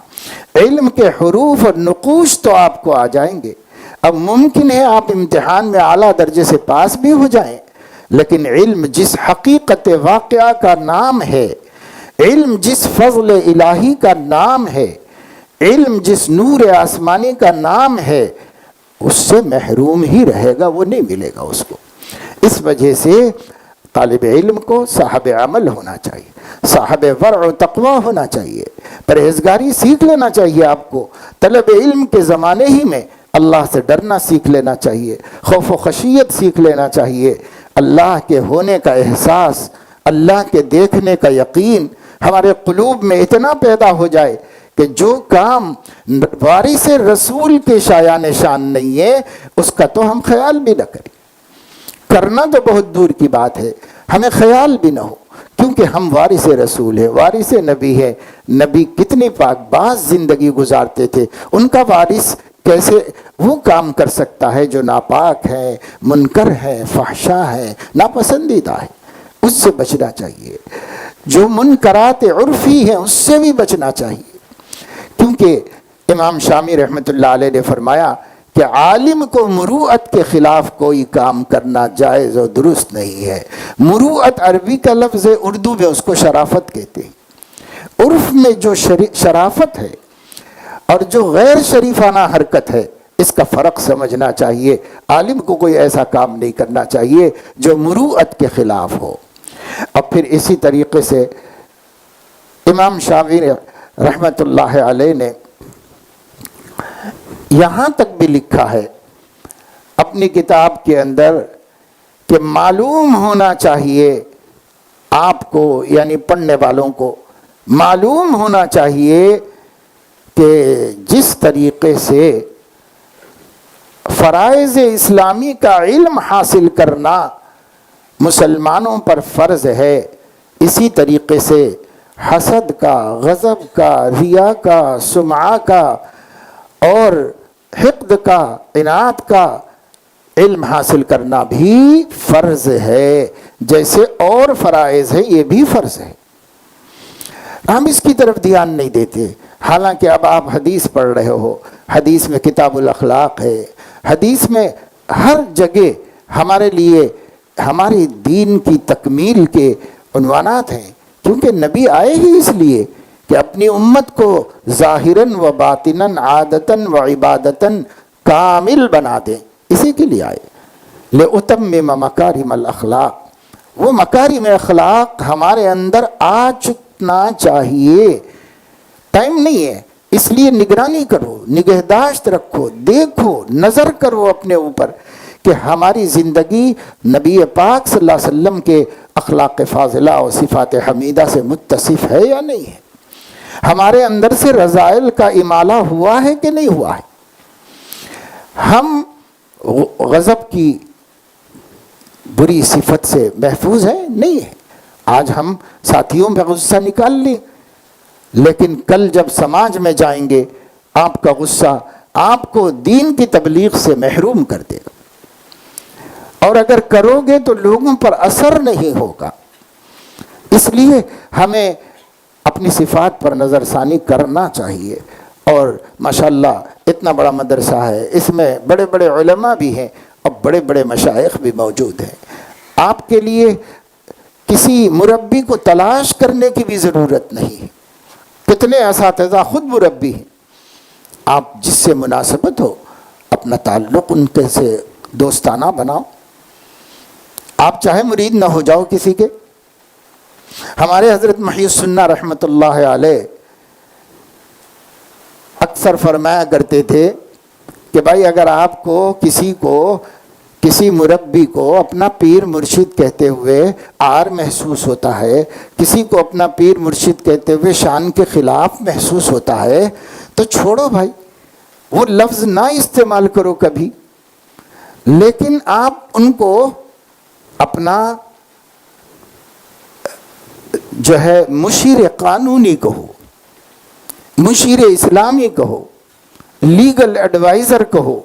Speaker 1: علم کے حروف اور نقوش تو آپ کو آ جائیں گے. اب ممکن ہے آپ امتحان میں اعلیٰ درجے سے پاس بھی ہو جائیں، لیکن علم جس حقیقت واقعہ کا نام ہے، علم جس فضل الہی کا نام ہے، علم جس نور آسمانی کا نام ہے، اس سے محروم ہی رہے گا، وہ نہیں ملے گا اس کو. اس وجہ سے طالب علم کو صاحب عمل ہونا چاہیے، صاحب ورع و تقوی ہونا چاہیے، پرہیزگاری سیکھ لینا چاہیے. آپ کو طلب علم کے زمانے ہی میں اللہ سے ڈرنا سیکھ لینا چاہیے، خوف و خشیت سیکھ لینا چاہیے، اللہ کے ہونے کا احساس، اللہ کے دیکھنے کا یقین ہمارے قلوب میں اتنا پیدا ہو جائے کہ جو کام وارث رسول کے شایان شان نہیں ہے اس کا تو ہم خیال بھی نہ کریں. کرنا تو بہت دور کی بات ہے، ہمیں خیال بھی نہ ہو، کیونکہ ہم وارث رسول ہیں، وارث نبی ہے. نبی کتنے کتنی پاک باز زندگی گزارتے تھے، ان کا وارث کیسے وہ کام کر سکتا ہے جو ناپاک ہے، منکر ہے، فحشا ہے، ناپسندیدہ ہے؟ اس سے بچنا چاہیے۔ جو منکرات عرفی ہیں اس سے بھی بچنا چاہیے، کیونکہ امام شامی رحمۃ اللہ علیہ نے فرمایا کہ عالم کو مروءت کے خلاف کوئی کام کرنا جائز و درست نہیں ہے۔ مروءت عربی کا لفظ ہے، اردو میں اس کو شرافت کہتے ہیں۔ عرف میں جو شرافت ہے اور جو غیر شریفانہ حرکت ہے، اس کا فرق سمجھنا چاہیے۔ عالم کو کوئی ایسا کام نہیں کرنا چاہیے جو مروءت کے خلاف ہو۔ اور پھر اسی طریقے سے امام شافعی رحمۃ اللہ علیہ نے یہاں تک بھی لکھا ہے اپنی کتاب کے اندر کہ معلوم ہونا چاہیے آپ کو، یعنی پڑھنے والوں کو معلوم ہونا چاہیے کہ جس طریقے سے فرائض اسلامی کا علم حاصل کرنا مسلمانوں پر فرض ہے، اسی طریقے سے حسد کا، غضب کا، ریا کا، سمعہ کا اور حقد کا، عناد کا علم حاصل کرنا بھی فرض ہے۔ جیسے اور فرائض ہے یہ بھی فرض ہے، ہم اس کی طرف دھیان نہیں دیتے۔ حالانکہ اب آپ حدیث پڑھ رہے ہو، حدیث میں کتاب الاخلاق ہے، حدیث میں ہر جگہ ہمارے لیے ہماری دین کی تکمیل کے عنوانات ہیں، کیونکہ نبی آئے ہی اس لیے کہ اپنی امت کو ظاہراً و باطناً، عادتاً و عبادتاً کامل بنا دیں، اسی کے لیے آئے۔ لِأُتَمِّمَ مَكَارِمَ الْأَخْلَاقِ، وہ مکارم اخلاق ہمارے اندر آ چکنا چاہیے۔ ٹائم نہیں ہے، اس لیے نگرانی کرو، نگہداشت رکھو، دیکھو، نظر کرو اپنے اوپر کہ ہماری زندگی نبی پاک صلی اللہ علیہ وسلم کے اخلاق فاضلہ اور صفات حمیدہ سے متصف ہے یا نہیں ہے؟ ہمارے اندر سے رذائل کا امالہ ہوا ہے کہ نہیں ہوا ہے؟ ہم غضب کی بری صفت سے محفوظ ہے نہیں ہے؟ آج ہم ساتھیوں پہ غصہ نکال لیں، لیکن کل جب سماج میں جائیں گے آپ کا غصہ آپ کو دین کی تبلیغ سے محروم کر دے گا، اور اگر کرو گے تو لوگوں پر اثر نہیں ہوگا۔ اس لیے ہمیں اپنی صفات پر نظر ثانی کرنا چاہیے۔ اور ماشاءاللہ اتنا بڑا مدرسہ ہے، اس میں بڑے بڑے علماء بھی ہیں اور بڑے بڑے مشائخ بھی موجود ہیں۔ آپ کے لیے کسی مربی کو تلاش کرنے کی بھی ضرورت نہیں ہے، کتنے اساتذہ خود مربی ہیں۔ آپ جس سے مناسبت ہو اپنا تعلق ان کے سے دوستانہ بناؤ، آپ چاہے مرید نہ ہو جاؤ کسی کے۔ ہمارے حضرت محی السنہ رحمۃ اللہ علیہ اکثر فرمایا کرتے تھے کہ بھائی اگر آپ کو کسی مربی کو اپنا پیر مرشد کہتے ہوئے عار محسوس ہوتا ہے، کسی کو اپنا پیر مرشد کہتے ہوئے شان کے خلاف محسوس ہوتا ہے، تو چھوڑو بھائی، وہ لفظ نہ استعمال کرو کبھی، لیکن آپ ان کو اپنا جو ہے مشیر قانونی کہو، مشیر اسلامی کہو، لیگل ایڈوائزر کہو،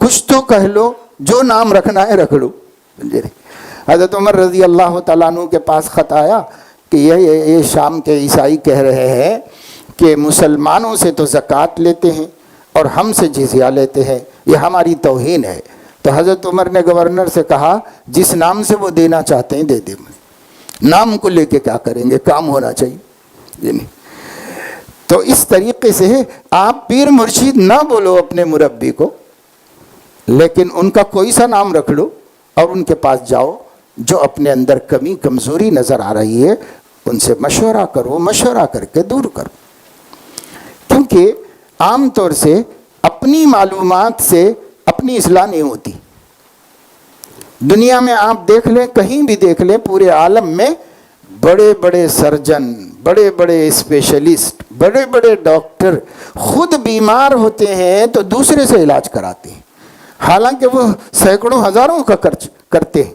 Speaker 1: کچھ تو کہہ لو، جو نام رکھنا ہے رکھ لو۔ حضرت عمر رضی اللہ تعالیٰ عنہ کے پاس خط آیا کہ یہ شام کے عیسائی کہہ رہے ہیں کہ مسلمانوں سے تو زکوٰۃ لیتے ہیں اور ہم سے جزیہ لیتے ہیں، یہ ہماری توہین ہے۔ تو حضرت عمر نے گورنر سے کہا جس نام سے وہ دینا چاہتے ہیں دے دیں، نام کو لے کے کیا کریں گے، کام ہونا چاہیے۔ تو اس طریقے سے آپ پیر مرشد نہ بولو اپنے مربی کو، لیکن ان کا کوئی سا نام رکھ لو اور ان کے پاس جاؤ، جو اپنے اندر کمی کمزوری نظر آ رہی ہے ان سے مشورہ کرو، مشورہ کر کے دور کرو۔ کیونکہ عام طور سے اپنی معلومات سے اپنی اصلاح نہیں ہوتی۔ دنیا میں آپ دیکھ لیں، کہیں بھی دیکھ لیں، پورے عالم میں بڑے بڑے سرجن، بڑے بڑے اسپیشلسٹ، بڑے بڑے ڈاکٹر خود بیمار ہوتے ہیں تو دوسرے سے علاج کراتے ہیں، حالانکہ وہ سینکڑوں ہزاروں کا خرچ کرتے ہیں،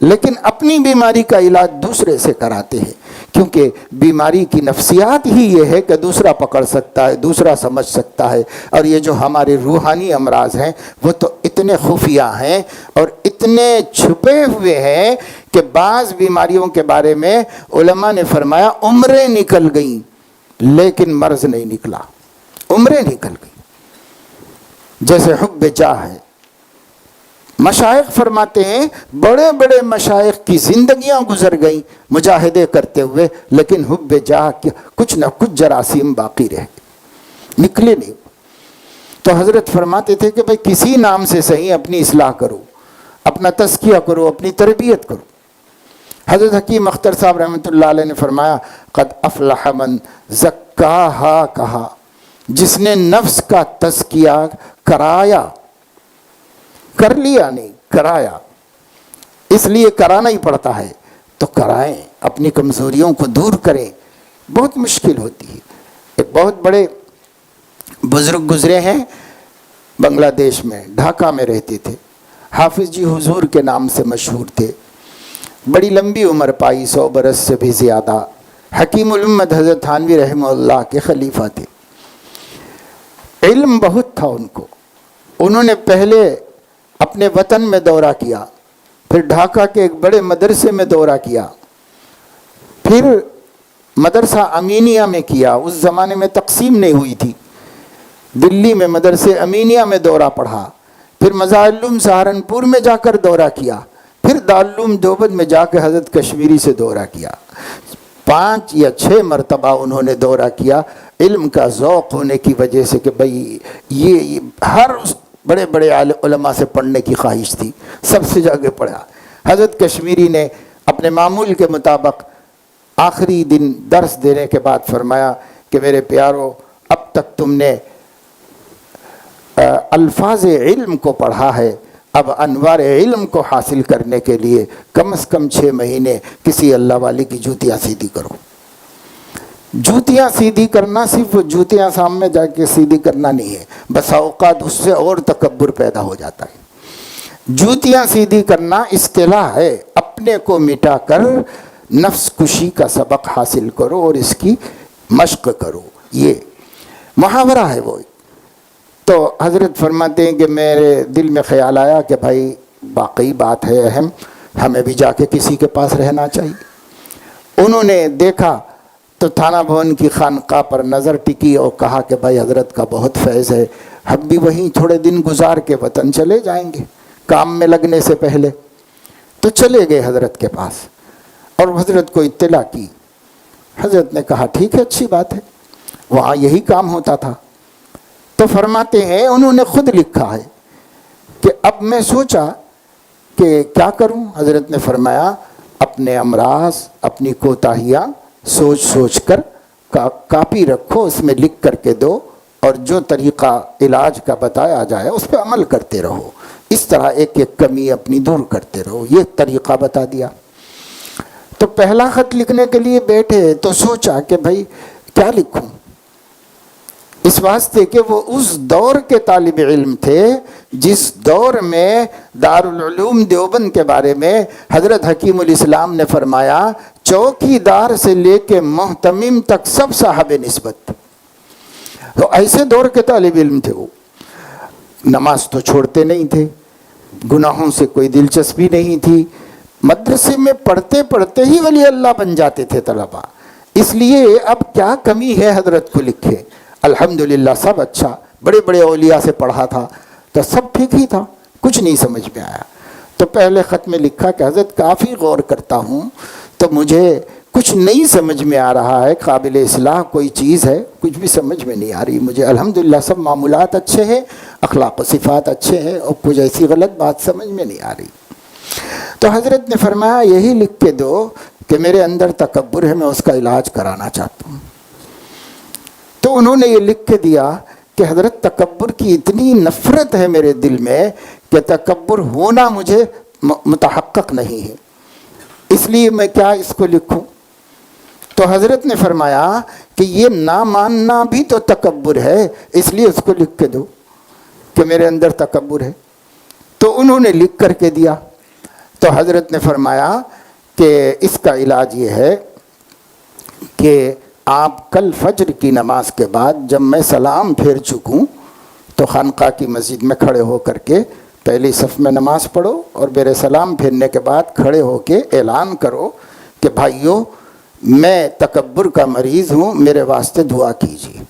Speaker 1: لیکن اپنی بیماری کا علاج دوسرے سے کراتے ہیں، کیونکہ بیماری کی نفسیات ہی یہ ہے کہ دوسرا پکڑ سکتا ہے، دوسرا سمجھ سکتا ہے۔ اور یہ جو ہمارے روحانی امراض ہیں وہ تو اتنے خفیہ ہیں اور اتنے چھپے ہوئے ہیں کہ بعض بیماریوں کے بارے میں علماء نے فرمایا عمریں نکل گئیں لیکن مرض نہیں نکلا، عمریں نکل گئیں۔ جیسے حب جاہ ہے، مشائخ فرماتے ہیں بڑے بڑے مشائخ کی زندگیاں گزر گئیں مجاہدے کرتے ہوئے، لیکن حب جاہ کچھ نہ کچھ جراثیم باقی رہ گئے، نکلے نہیں۔ تو حضرت فرماتے تھے کہ بھئی کسی نام سے صحیح اپنی اصلاح کرو، اپنا تزکیہ کرو، اپنی تربیت کرو۔ حضرت حکیم اختر صاحب رحمۃ اللہ علیہ نے فرمایا قد افلح من زکاہا، کہا جس نے نفس کا تزکیہ کرایا، کر لیا نہیں کرایا، اس لیے کرانا ہی پڑتا ہے، تو کرائیں، اپنی کمزوریوں کو دور کریں۔ بہت مشکل ہوتی ہے۔ ایک بہت بڑے بزرگ گزرے ہیں بنگلہ دیش میں، ڈھاکہ میں رہتے تھے، حافظ جی حضور کے نام سے مشہور تھے، بڑی لمبی عمر پائی، 100 برس سے بھی زیادہ، حکیم الامت حضرت تھانوی رحمہ اللہ کے خلیفہ تھے۔ علم بہت تھا ان کو۔ انہوں نے پہلے اپنے وطن میں دورہ کیا، پھر ڈھاکہ کے ایک بڑے مدرسے میں دورہ کیا، پھر مدرسہ امینیہ میں کیا، اس زمانے میں تقسیم نہیں ہوئی تھی، دلی میں مدرسے امینیہ میں دورہ پڑھا، پھر مظاہر سہارنپور میں جا کر دورہ کیا، پھر دارالعلوم دیوبند میں جا کے حضرت کشمیری سے دورہ کیا۔ 5 یا 6 مرتبہ انہوں نے دورہ کیا، علم کا ذوق ہونے کی وجہ سے کہ بھئی یہ ہر بڑے بڑے علماء سے پڑھنے کی خواہش تھی، سب سے جا کے پڑھا۔ حضرت کشمیری نے اپنے معمول کے مطابق آخری دن درس دینے کے بعد فرمایا کہ میرے پیارو، اب تک تم نے الفاظ علم کو پڑھا ہے، اب انوار علم کو حاصل کرنے کے لیے کم از کم 6 مہینے کسی اللہ والی کی جوتیاں سیدھی کرو۔ جوتیاں سیدھی کرنا صرف وہ جوتیاں سامنے جا کے سیدھی کرنا نہیں ہے، بسا اوقات اس سے اور تکبر پیدا ہو جاتا ہے۔ جوتیاں سیدھی کرنا اصطلاح ہے، اپنے کو مٹا کر نفس کشی کا سبق حاصل کرو اور اس کی مشق کرو، یہ محاورہ ہے وہ۔ تو حضرت فرماتے ہیں کہ میرے دل میں خیال آیا کہ بھائی واقعی بات ہے اہم، ہمیں بھی جا کے کسی کے پاس رہنا چاہیے۔ انہوں نے دیکھا تو تھانہ بھون کی خانقاہ پر نظر ٹکی اور کہا کہ بھائی حضرت کا بہت فیض ہے، ہم بھی وہیں تھوڑے دن گزار کے وطن چلے جائیں گے کام میں لگنے سے پہلے۔ تو چلے گئے حضرت کے پاس اور حضرت کو اطلاع کی۔ حضرت نے کہا ٹھیک ہے، اچھی بات ہے، وہاں یہی کام ہوتا تھا۔ تو فرماتے ہیں انہوں نے خود لکھا ہے کہ اب میں سوچا کہ کیا کروں۔ حضرت نے فرمایا اپنے امراض، اپنی کوتاہیاں سوچ سوچ کر کاپی رکھو، اس میں لکھ کر کے دو، اور جو طریقہ علاج کا بتایا جائے اس پہ عمل کرتے رہو، اس طرح ایک ایک کمی اپنی دور کرتے رہو۔ یہ طریقہ بتا دیا۔ تو پہلا خط لکھنے کے لیے بیٹھے تو سوچا کہ بھائی کیا لکھوں، اس واسطے کہ وہ اس دور کے طالب علم تھے جس دور میں دارالعلوم دیوبند کے بارے میں حضرت حکیم الاسلام نے فرمایا چوکی دار سے لے کے محتمم تک سب صاحب نسبت۔ تو ایسے دور کے طالب علم تھے وہ، نماز تو چھوڑتے نہیں تھے، گناہوں سے کوئی دلچسپی نہیں تھی، مدرسے میں پڑھتے پڑھتے ہی ولی اللہ بن جاتے تھے طلبہ۔ اس لیے اب کیا کمی ہے حضرت کو لکھے، الحمدللہ سب اچھا، بڑے بڑے اولیاء سے پڑھا تھا تو سب ٹھیک ہی تھا، کچھ نہیں سمجھ میں آیا۔ تو پہلے خط میں لکھا کہ حضرت کافی غور کرتا ہوں تو مجھے کچھ نہیں سمجھ میں آ رہا ہے، قابل اصلاح کوئی چیز ہے، کچھ بھی سمجھ میں نہیں آ رہی مجھے، الحمدللہ سب معمولات اچھے ہیں، اخلاق و صفات اچھے ہیں، اور کچھ ایسی غلط بات سمجھ میں نہیں آ رہی۔ تو حضرت نے فرمایا یہی لکھ کے دو کہ میرے اندر تکبر ہے، میں اس کا علاج کرانا چاہتا ہوں۔ تو انہوں نے یہ لکھ کے دیا کہ حضرت تکبر کی اتنی نفرت ہے میرے دل میں کہ تکبر ہونا مجھے متحقق نہیں ہے، اس لیے میں کیا اس کو لکھوں۔ تو حضرت نے فرمایا کہ یہ نہ ماننا بھی تو تکبر ہے، اس لیے اس کو لکھ کے دو کہ میرے اندر تکبر ہے۔ تو انہوں نے لکھ کر کے دیا۔ تو حضرت نے فرمایا کہ اس کا علاج یہ ہے کہ آپ کل فجر کی نماز کے بعد جب میں سلام پھیر چکوں تو خانقاہ کی مسجد میں کھڑے ہو کر کے پہلی صف میں نماز پڑھو اور میرے سلام پھیرنے کے بعد کھڑے ہو کے اعلان کرو کہ بھائیو میں تکبر کا مریض ہوں، میرے واسطے دعا کیجیے،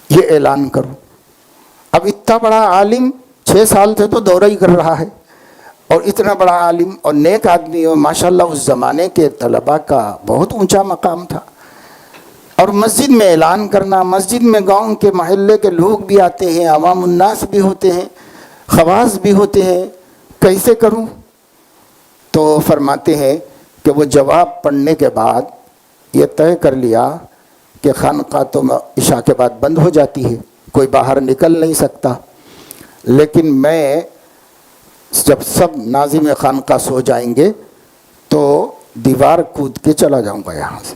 Speaker 1: یہ اعلان کرو۔ اب اتنا بڑا عالم 6 سال سے تو دورہ ہی کر رہا ہے، اور اتنا بڑا عالم اور نیک آدمی اور ماشاءاللہ اس زمانے کے طلباء کا بہت اونچا مقام تھا، اور مسجد میں اعلان کرنا، مسجد میں گاؤں کے محلے کے لوگ بھی آتے ہیں، عوام الناس بھی ہوتے ہیں، خواص بھی ہوتے ہیں، کیسے کروں؟ تو فرماتے ہیں کہ وہ جواب پڑھنے کے بعد یہ طے کر لیا کہ خانقاہ تو عشاء کے بعد بند ہو جاتی ہے، کوئی باہر نکل نہیں سکتا، لیکن میں جب سب ناظم خانقاہ سو جائیں گے تو دیوار کود کے چلا جاؤں گا یہاں سے،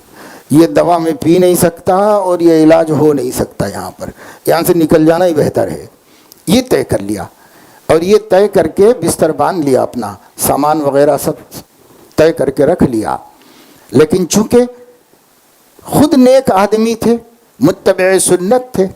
Speaker 1: یہ دوا میں پی نہیں سکتا اور یہ علاج ہو نہیں سکتا یہاں سے نکل جانا ہی بہتر ہے۔ یہ طے کر لیا، اور یہ طے کر کے بستر باندھ لیا، اپنا سامان وغیرہ سب طے کر کے رکھ لیا۔ لیکن چونکہ خود نیک آدمی تھے، متبع سنت تھے،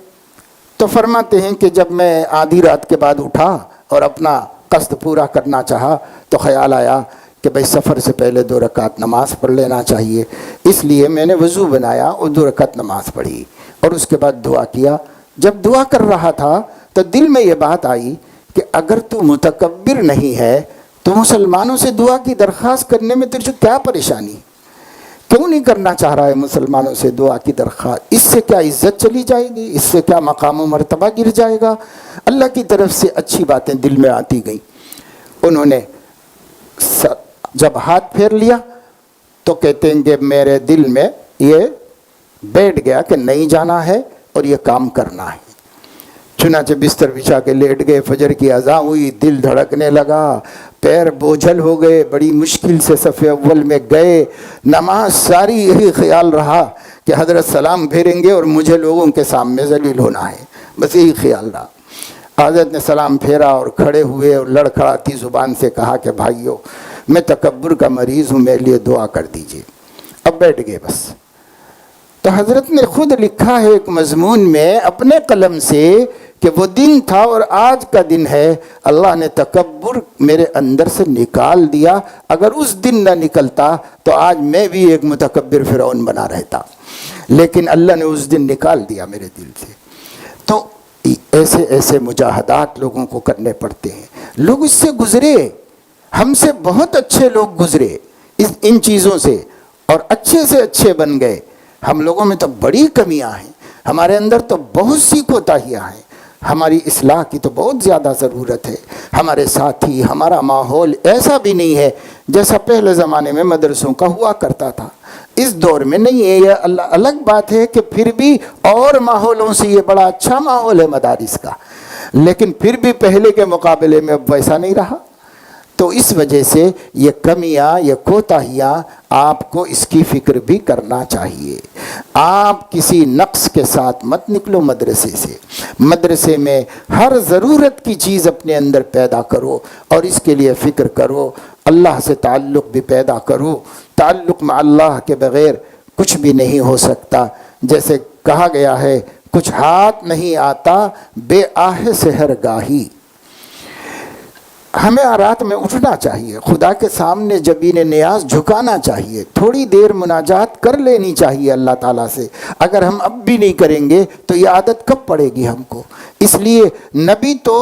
Speaker 1: تو فرماتے ہیں کہ جب میں آدھی رات کے بعد اٹھا اور اپنا قصد پورا کرنا چاہا تو خیال آیا کہ بھئی سفر سے پہلے 2 رکعت نماز پڑھ لینا چاہیے، اس لیے میں نے وضو بنایا اور 2 رکعت نماز پڑھی، اور اس کے بعد دعا کیا۔ جب دعا کر رہا تھا تو دل میں یہ بات آئی کہ اگر تو متکبر نہیں ہے تو مسلمانوں سے دعا کی درخواست کرنے میں تجھے کیا پریشانی؟ کیوں نہیں کرنا چاہ رہا ہے مسلمانوں سے دعا کی درخواست؟ اس سے کیا عزت چلی جائے گی؟ اس سے کیا مقام و مرتبہ گر جائے گا؟ اللہ کی طرف سے اچھی باتیں دل میں آتی گئیں۔ انہوں نے جب ہاتھ پھیر لیا تو کہتے ہیں کہ میرے دل میں یہ بیٹھ گیا کہ نہیں جانا ہے اور یہ کام کرنا ہے۔ چنانچہ بستر بچھا کے لیٹ گئے، فجر کی اذان ہوئی، دل دھڑکنے لگا، پیر بوجھل ہو گئے، بڑی مشکل سے صف اول میں گئے۔ نماز ساری یہی خیال رہا کہ حضرت سلام پھیریں گے اور مجھے لوگوں کے سامنے ذلیل ہونا ہے، بس یہی خیال رہا۔ حضرت نے سلام پھیرا اور کھڑے ہوئے اور لڑکھڑاتی زبان سے کہا کہ بھائیو میں تکبر کا مریض ہوں، میرے لیے دعا کر دیجئے۔ اب بیٹھ گئے بس۔ تو حضرت نے خود لکھا ہے ایک مضمون میں اپنے قلم سے کہ وہ دن تھا اور آج کا دن ہے، اللہ نے تکبر میرے اندر سے نکال دیا، اگر اس دن نہ نکلتا تو آج میں بھی ایک متکبر فرعون بنا رہتا، لیکن اللہ نے اس دن نکال دیا میرے دل سے۔ تو ایسے ایسے مجاہدات لوگوں کو کرنے پڑتے ہیں، لوگ اس سے گزرے، ہم سے بہت اچھے لوگ گزرے ان چیزوں سے اور اچھے سے اچھے بن گئے۔ ہم لوگوں میں تو بڑی کمیاں ہیں، ہمارے اندر تو بہت سی کوتاہیاں ہیں، ہماری اصلاح کی تو بہت زیادہ ضرورت ہے۔ ہمارے ساتھی، ہمارا ماحول ایسا بھی نہیں ہے جیسا پہلے زمانے میں مدرسوں کا ہوا کرتا تھا، اس دور میں نہیں ہے۔ یہ الگ بات ہے کہ پھر بھی اور ماحولوں سے یہ بڑا اچھا ماحول ہے مدارس کا، لیکن پھر بھی پہلے کے مقابلے میں اب ویسا نہیں رہا۔ تو اس وجہ سے یہ کمیاں، یہ کوتاہیاں، آپ کو اس کی فکر بھی کرنا چاہیے۔ آپ کسی نقص کے ساتھ مت نکلو مدرسے سے، مدرسے میں ہر ضرورت کی چیز اپنے اندر پیدا کرو اور اس کے لیے فکر کرو، اللہ سے تعلق بھی پیدا کرو۔ تعلق مع اللہ کے بغیر کچھ بھی نہیں ہو سکتا، جیسے کہا گیا ہے کچھ ہاتھ نہیں آتا بے آہ سحر گاہی۔ ہمیں رات میں اٹھنا چاہیے، خدا کے سامنے جبین نیاز جھکانا چاہیے، تھوڑی دیر مناجات کر لینی چاہیے اللہ تعالیٰ سے۔ اگر ہم اب بھی نہیں کریں گے تو یہ عادت کب پڑے گی ہم کو؟ اس لیے نبی تو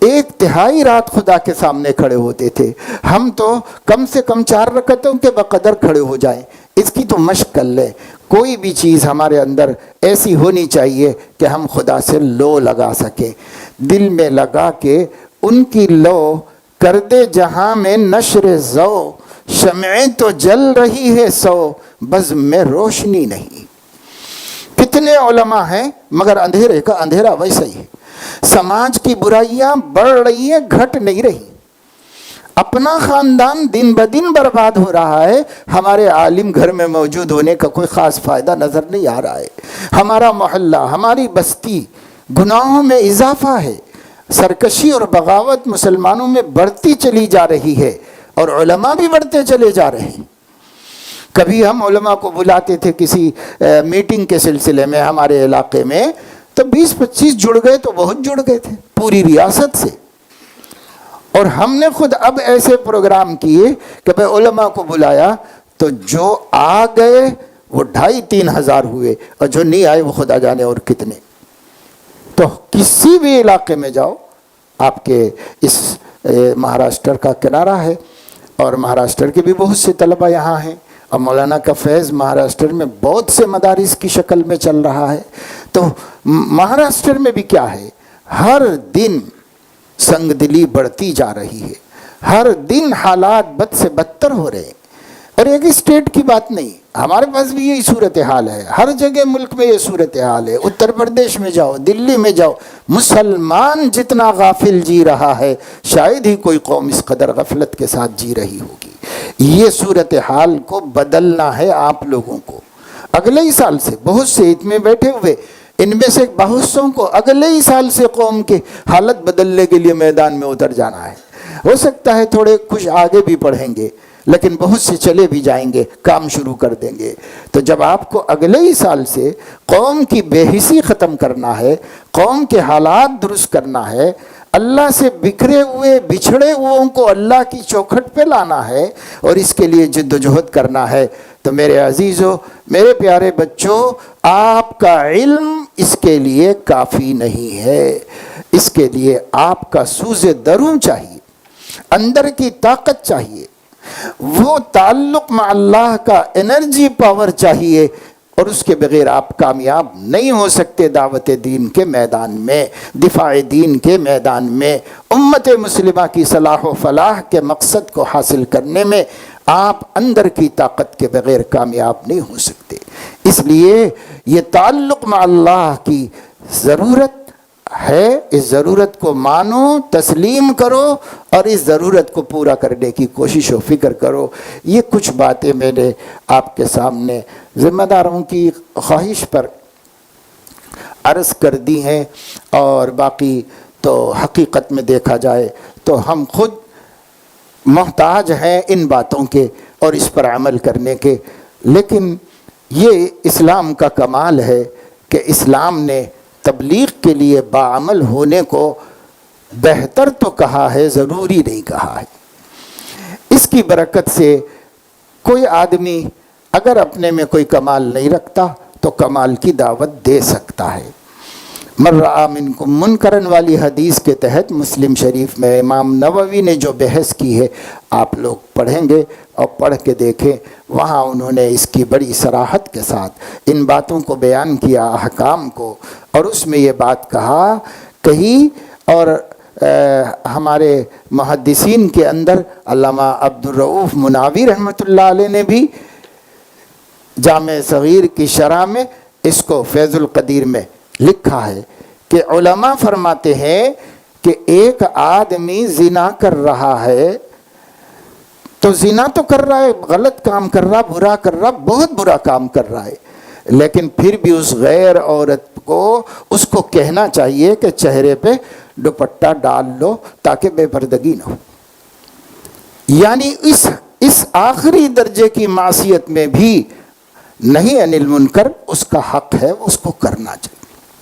Speaker 1: 1/3 رات خدا کے سامنے کھڑے ہوتے تھے، ہم تو کم سے کم 4 رکعتوں کے بقدر کھڑے ہو جائیں۔ اس کی تو مشق کر لیں۔ کوئی بھی چیز ہمارے اندر ایسی ہونی چاہیے کہ ہم خدا سے لو لگا سکیں، دل میں لگا کے ان کی لو کر دے جہاں میں نشر ضو، شمعیں تو جل رہی ہے سو بزم میں روشنی نہیں۔ کتنے علماء ہیں مگر اندھیرے کا اندھیرا ویسا ہی ہے۔ سماج کی برائیاں بڑھ رہی ہیں، گھٹ نہیں رہی۔ اپنا خاندان دن بدن برباد ہو رہا ہے، ہمارے عالم گھر میں موجود ہونے کا کوئی خاص فائدہ نظر نہیں آ رہا ہے۔ ہمارا محلہ، ہماری بستی گناہوں میں اضافہ ہے، سرکشی اور بغاوت مسلمانوں میں بڑھتی چلی جا رہی ہے، اور علماء بھی بڑھتے چلے جا رہے ہیں۔ کبھی ہم علماء کو بلاتے تھے کسی میٹنگ کے سلسلے میں ہمارے علاقے میں، تو 20-25 جڑ گئے تو بہت جڑ گئے تھے پوری ریاست سے۔ اور ہم نے خود اب ایسے پروگرام کیے کہ بھئی علماء کو بلایا تو جو آ گئے وہ 2,500-3 ہزار ہوئے، اور جو نہیں آئے وہ خدا جانے اور کتنے۔ تو کسی بھی علاقے میں جاؤ، آپ کے اس مہاراشٹر کا کنارہ ہے، اور مہاراشٹر کے بھی بہت سے طلبہ یہاں ہیں، اور مولانا کا فیض مہاراشٹر میں بہت سے مدارس کی شکل میں چل رہا ہے۔ تو مہاراشٹر میں بھی کیا ہے، ہر دن سنگ دلی بڑھتی جا رہی ہے، ہر دن حالات بد سے بدتر ہو رہے ہیں۔ اور ایک اسٹیٹ کی بات نہیں، ہمارے پاس بھی یہی صورتحال ہے، ہر جگہ ملک میں یہ صورتحال ہے۔ اتر پردیش میں جاؤ، دلی میں جاؤ، مسلمان جتنا غافل جی رہا ہے شاید ہی کوئی قوم اس قدر غفلت کے ساتھ جی رہی ہوگی۔ یہ صورتحال کو بدلنا ہے آپ لوگوں کو۔ اگلے ہی سال سے بہت سے اتنے بیٹھے ہوئے، ان میں سے بہت سوں کو اگلے ہی سال سے قوم کی حالت بدلنے کے لیے میدان میں اتر جانا ہے۔ ہو سکتا ہے تھوڑے کچھ آگے بھی پڑھیں گے، لیکن بہت سے چلے بھی جائیں گے، کام شروع کر دیں گے۔ تو جب آپ کو اگلے ہی سال سے قوم کی بے حسی ختم کرنا ہے، قوم کے حالات درست کرنا ہے، اللہ سے بکھرے ہوئے بچھڑے ہوئوں کو اللہ کی چوکھٹ پہ لانا ہے، اور اس کے لیے جد و جہد کرنا ہے، تو میرے عزیزو، میرے پیارے بچوں، آپ کا علم اس کے لیے کافی نہیں ہے۔ اس کے لیے آپ کا سوز درون چاہیے، اندر کی طاقت چاہیے، وہ تعلق مع اللہ کا انرجی پاور چاہیے، اور اس کے بغیر آپ کامیاب نہیں ہو سکتے دعوت دین کے میدان میں، دفاع دین کے میدان میں، امت مسلمہ کی صلاح و فلاح کے مقصد کو حاصل کرنے میں آپ اندر کی طاقت کے بغیر کامیاب نہیں ہو سکتے۔ اس لیے یہ تعلق مع اللہ کی ضرورت ہے، اس ضرورت کو مانو، تسلیم کرو، اور اس ضرورت کو پورا کرنے کی کوشش و فکر کرو۔ یہ کچھ باتیں میں نے آپ کے سامنے ذمہ داروں کی خواہش پر عرض کر دی ہیں، اور باقی تو حقیقت میں دیکھا جائے تو ہم خود محتاج ہیں ان باتوں کے اور اس پر عمل کرنے کے۔ لیکن یہ اسلام کا کمال ہے کہ اسلام نے تبلیغ کے لیے باعمل ہونے کو بہتر تو کہا ہے، ضروری نہیں کہا ہے۔ اس کی برکت سے کوئی آدمی اگر اپنے میں کوئی کمال نہیں رکھتا تو کمال کی دعوت دے سکتا ہے۔ من رأى منکم منکرا والی حدیث کے تحت مسلم شریف میں امام نووی نے جو بحث کی ہے، آپ لوگ پڑھیں گے اور پڑھ کے دیکھیں، وہاں انہوں نے اس کی بڑی صراحت کے ساتھ ان باتوں کو بیان کیا، احکام کو، اور اس میں یہ بات کہی، اور ہمارے محدثین کے اندر علامہ عبدالرؤوف مناوی رحمۃ اللہ علیہ نے بھی جامع صغیر کی شرح میں اس کو فیض القدیر میں لکھا ہے کہ علماء فرماتے ہیں کہ ایک آدمی زنا کر رہا ہے تو زنا تو کر رہا ہے، غلط کام کر رہا، برا کر رہا، بہت برا کام کر رہا ہے، لیکن پھر بھی اس غیر عورت کو اس کو کہنا چاہیے کہ چہرے پہ دوپٹہ ڈال لو تاکہ بے پردگی نہ ہو۔ یعنی اس آخری درجے کی معصیت میں بھی نہیں انل منکر، اس کا حق ہے اس کو کرنا چاہیے۔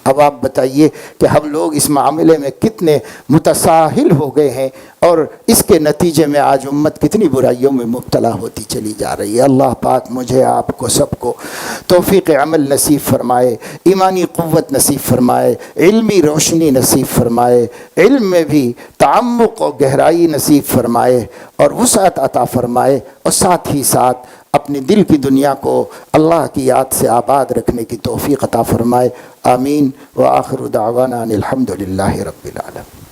Speaker 1: اب آپ بتائیے کہ ہم لوگ اس معاملے میں کتنے متساہل ہو گئے ہیں، اور اس کے نتیجے میں آج امت کتنی برائیوں میں مبتلا ہوتی چلی جا رہی ہے۔ اللہ پاک مجھے آپ کو سب کو توفیق عمل نصیب فرمائے، ایمانی قوت نصیب فرمائے، علمی روشنی نصیب فرمائے، علم میں بھی تعمق و گہرائی نصیب فرمائے، اور وسعت عطا فرمائے، اور ساتھ ہی ساتھ اپنے دل کی دنیا کو اللہ کی یاد سے آباد رکھنے کی توفیق عطا فرمائے۔ آمین۔ وآخر دعوانا ان الحمد للہ رب العالمین۔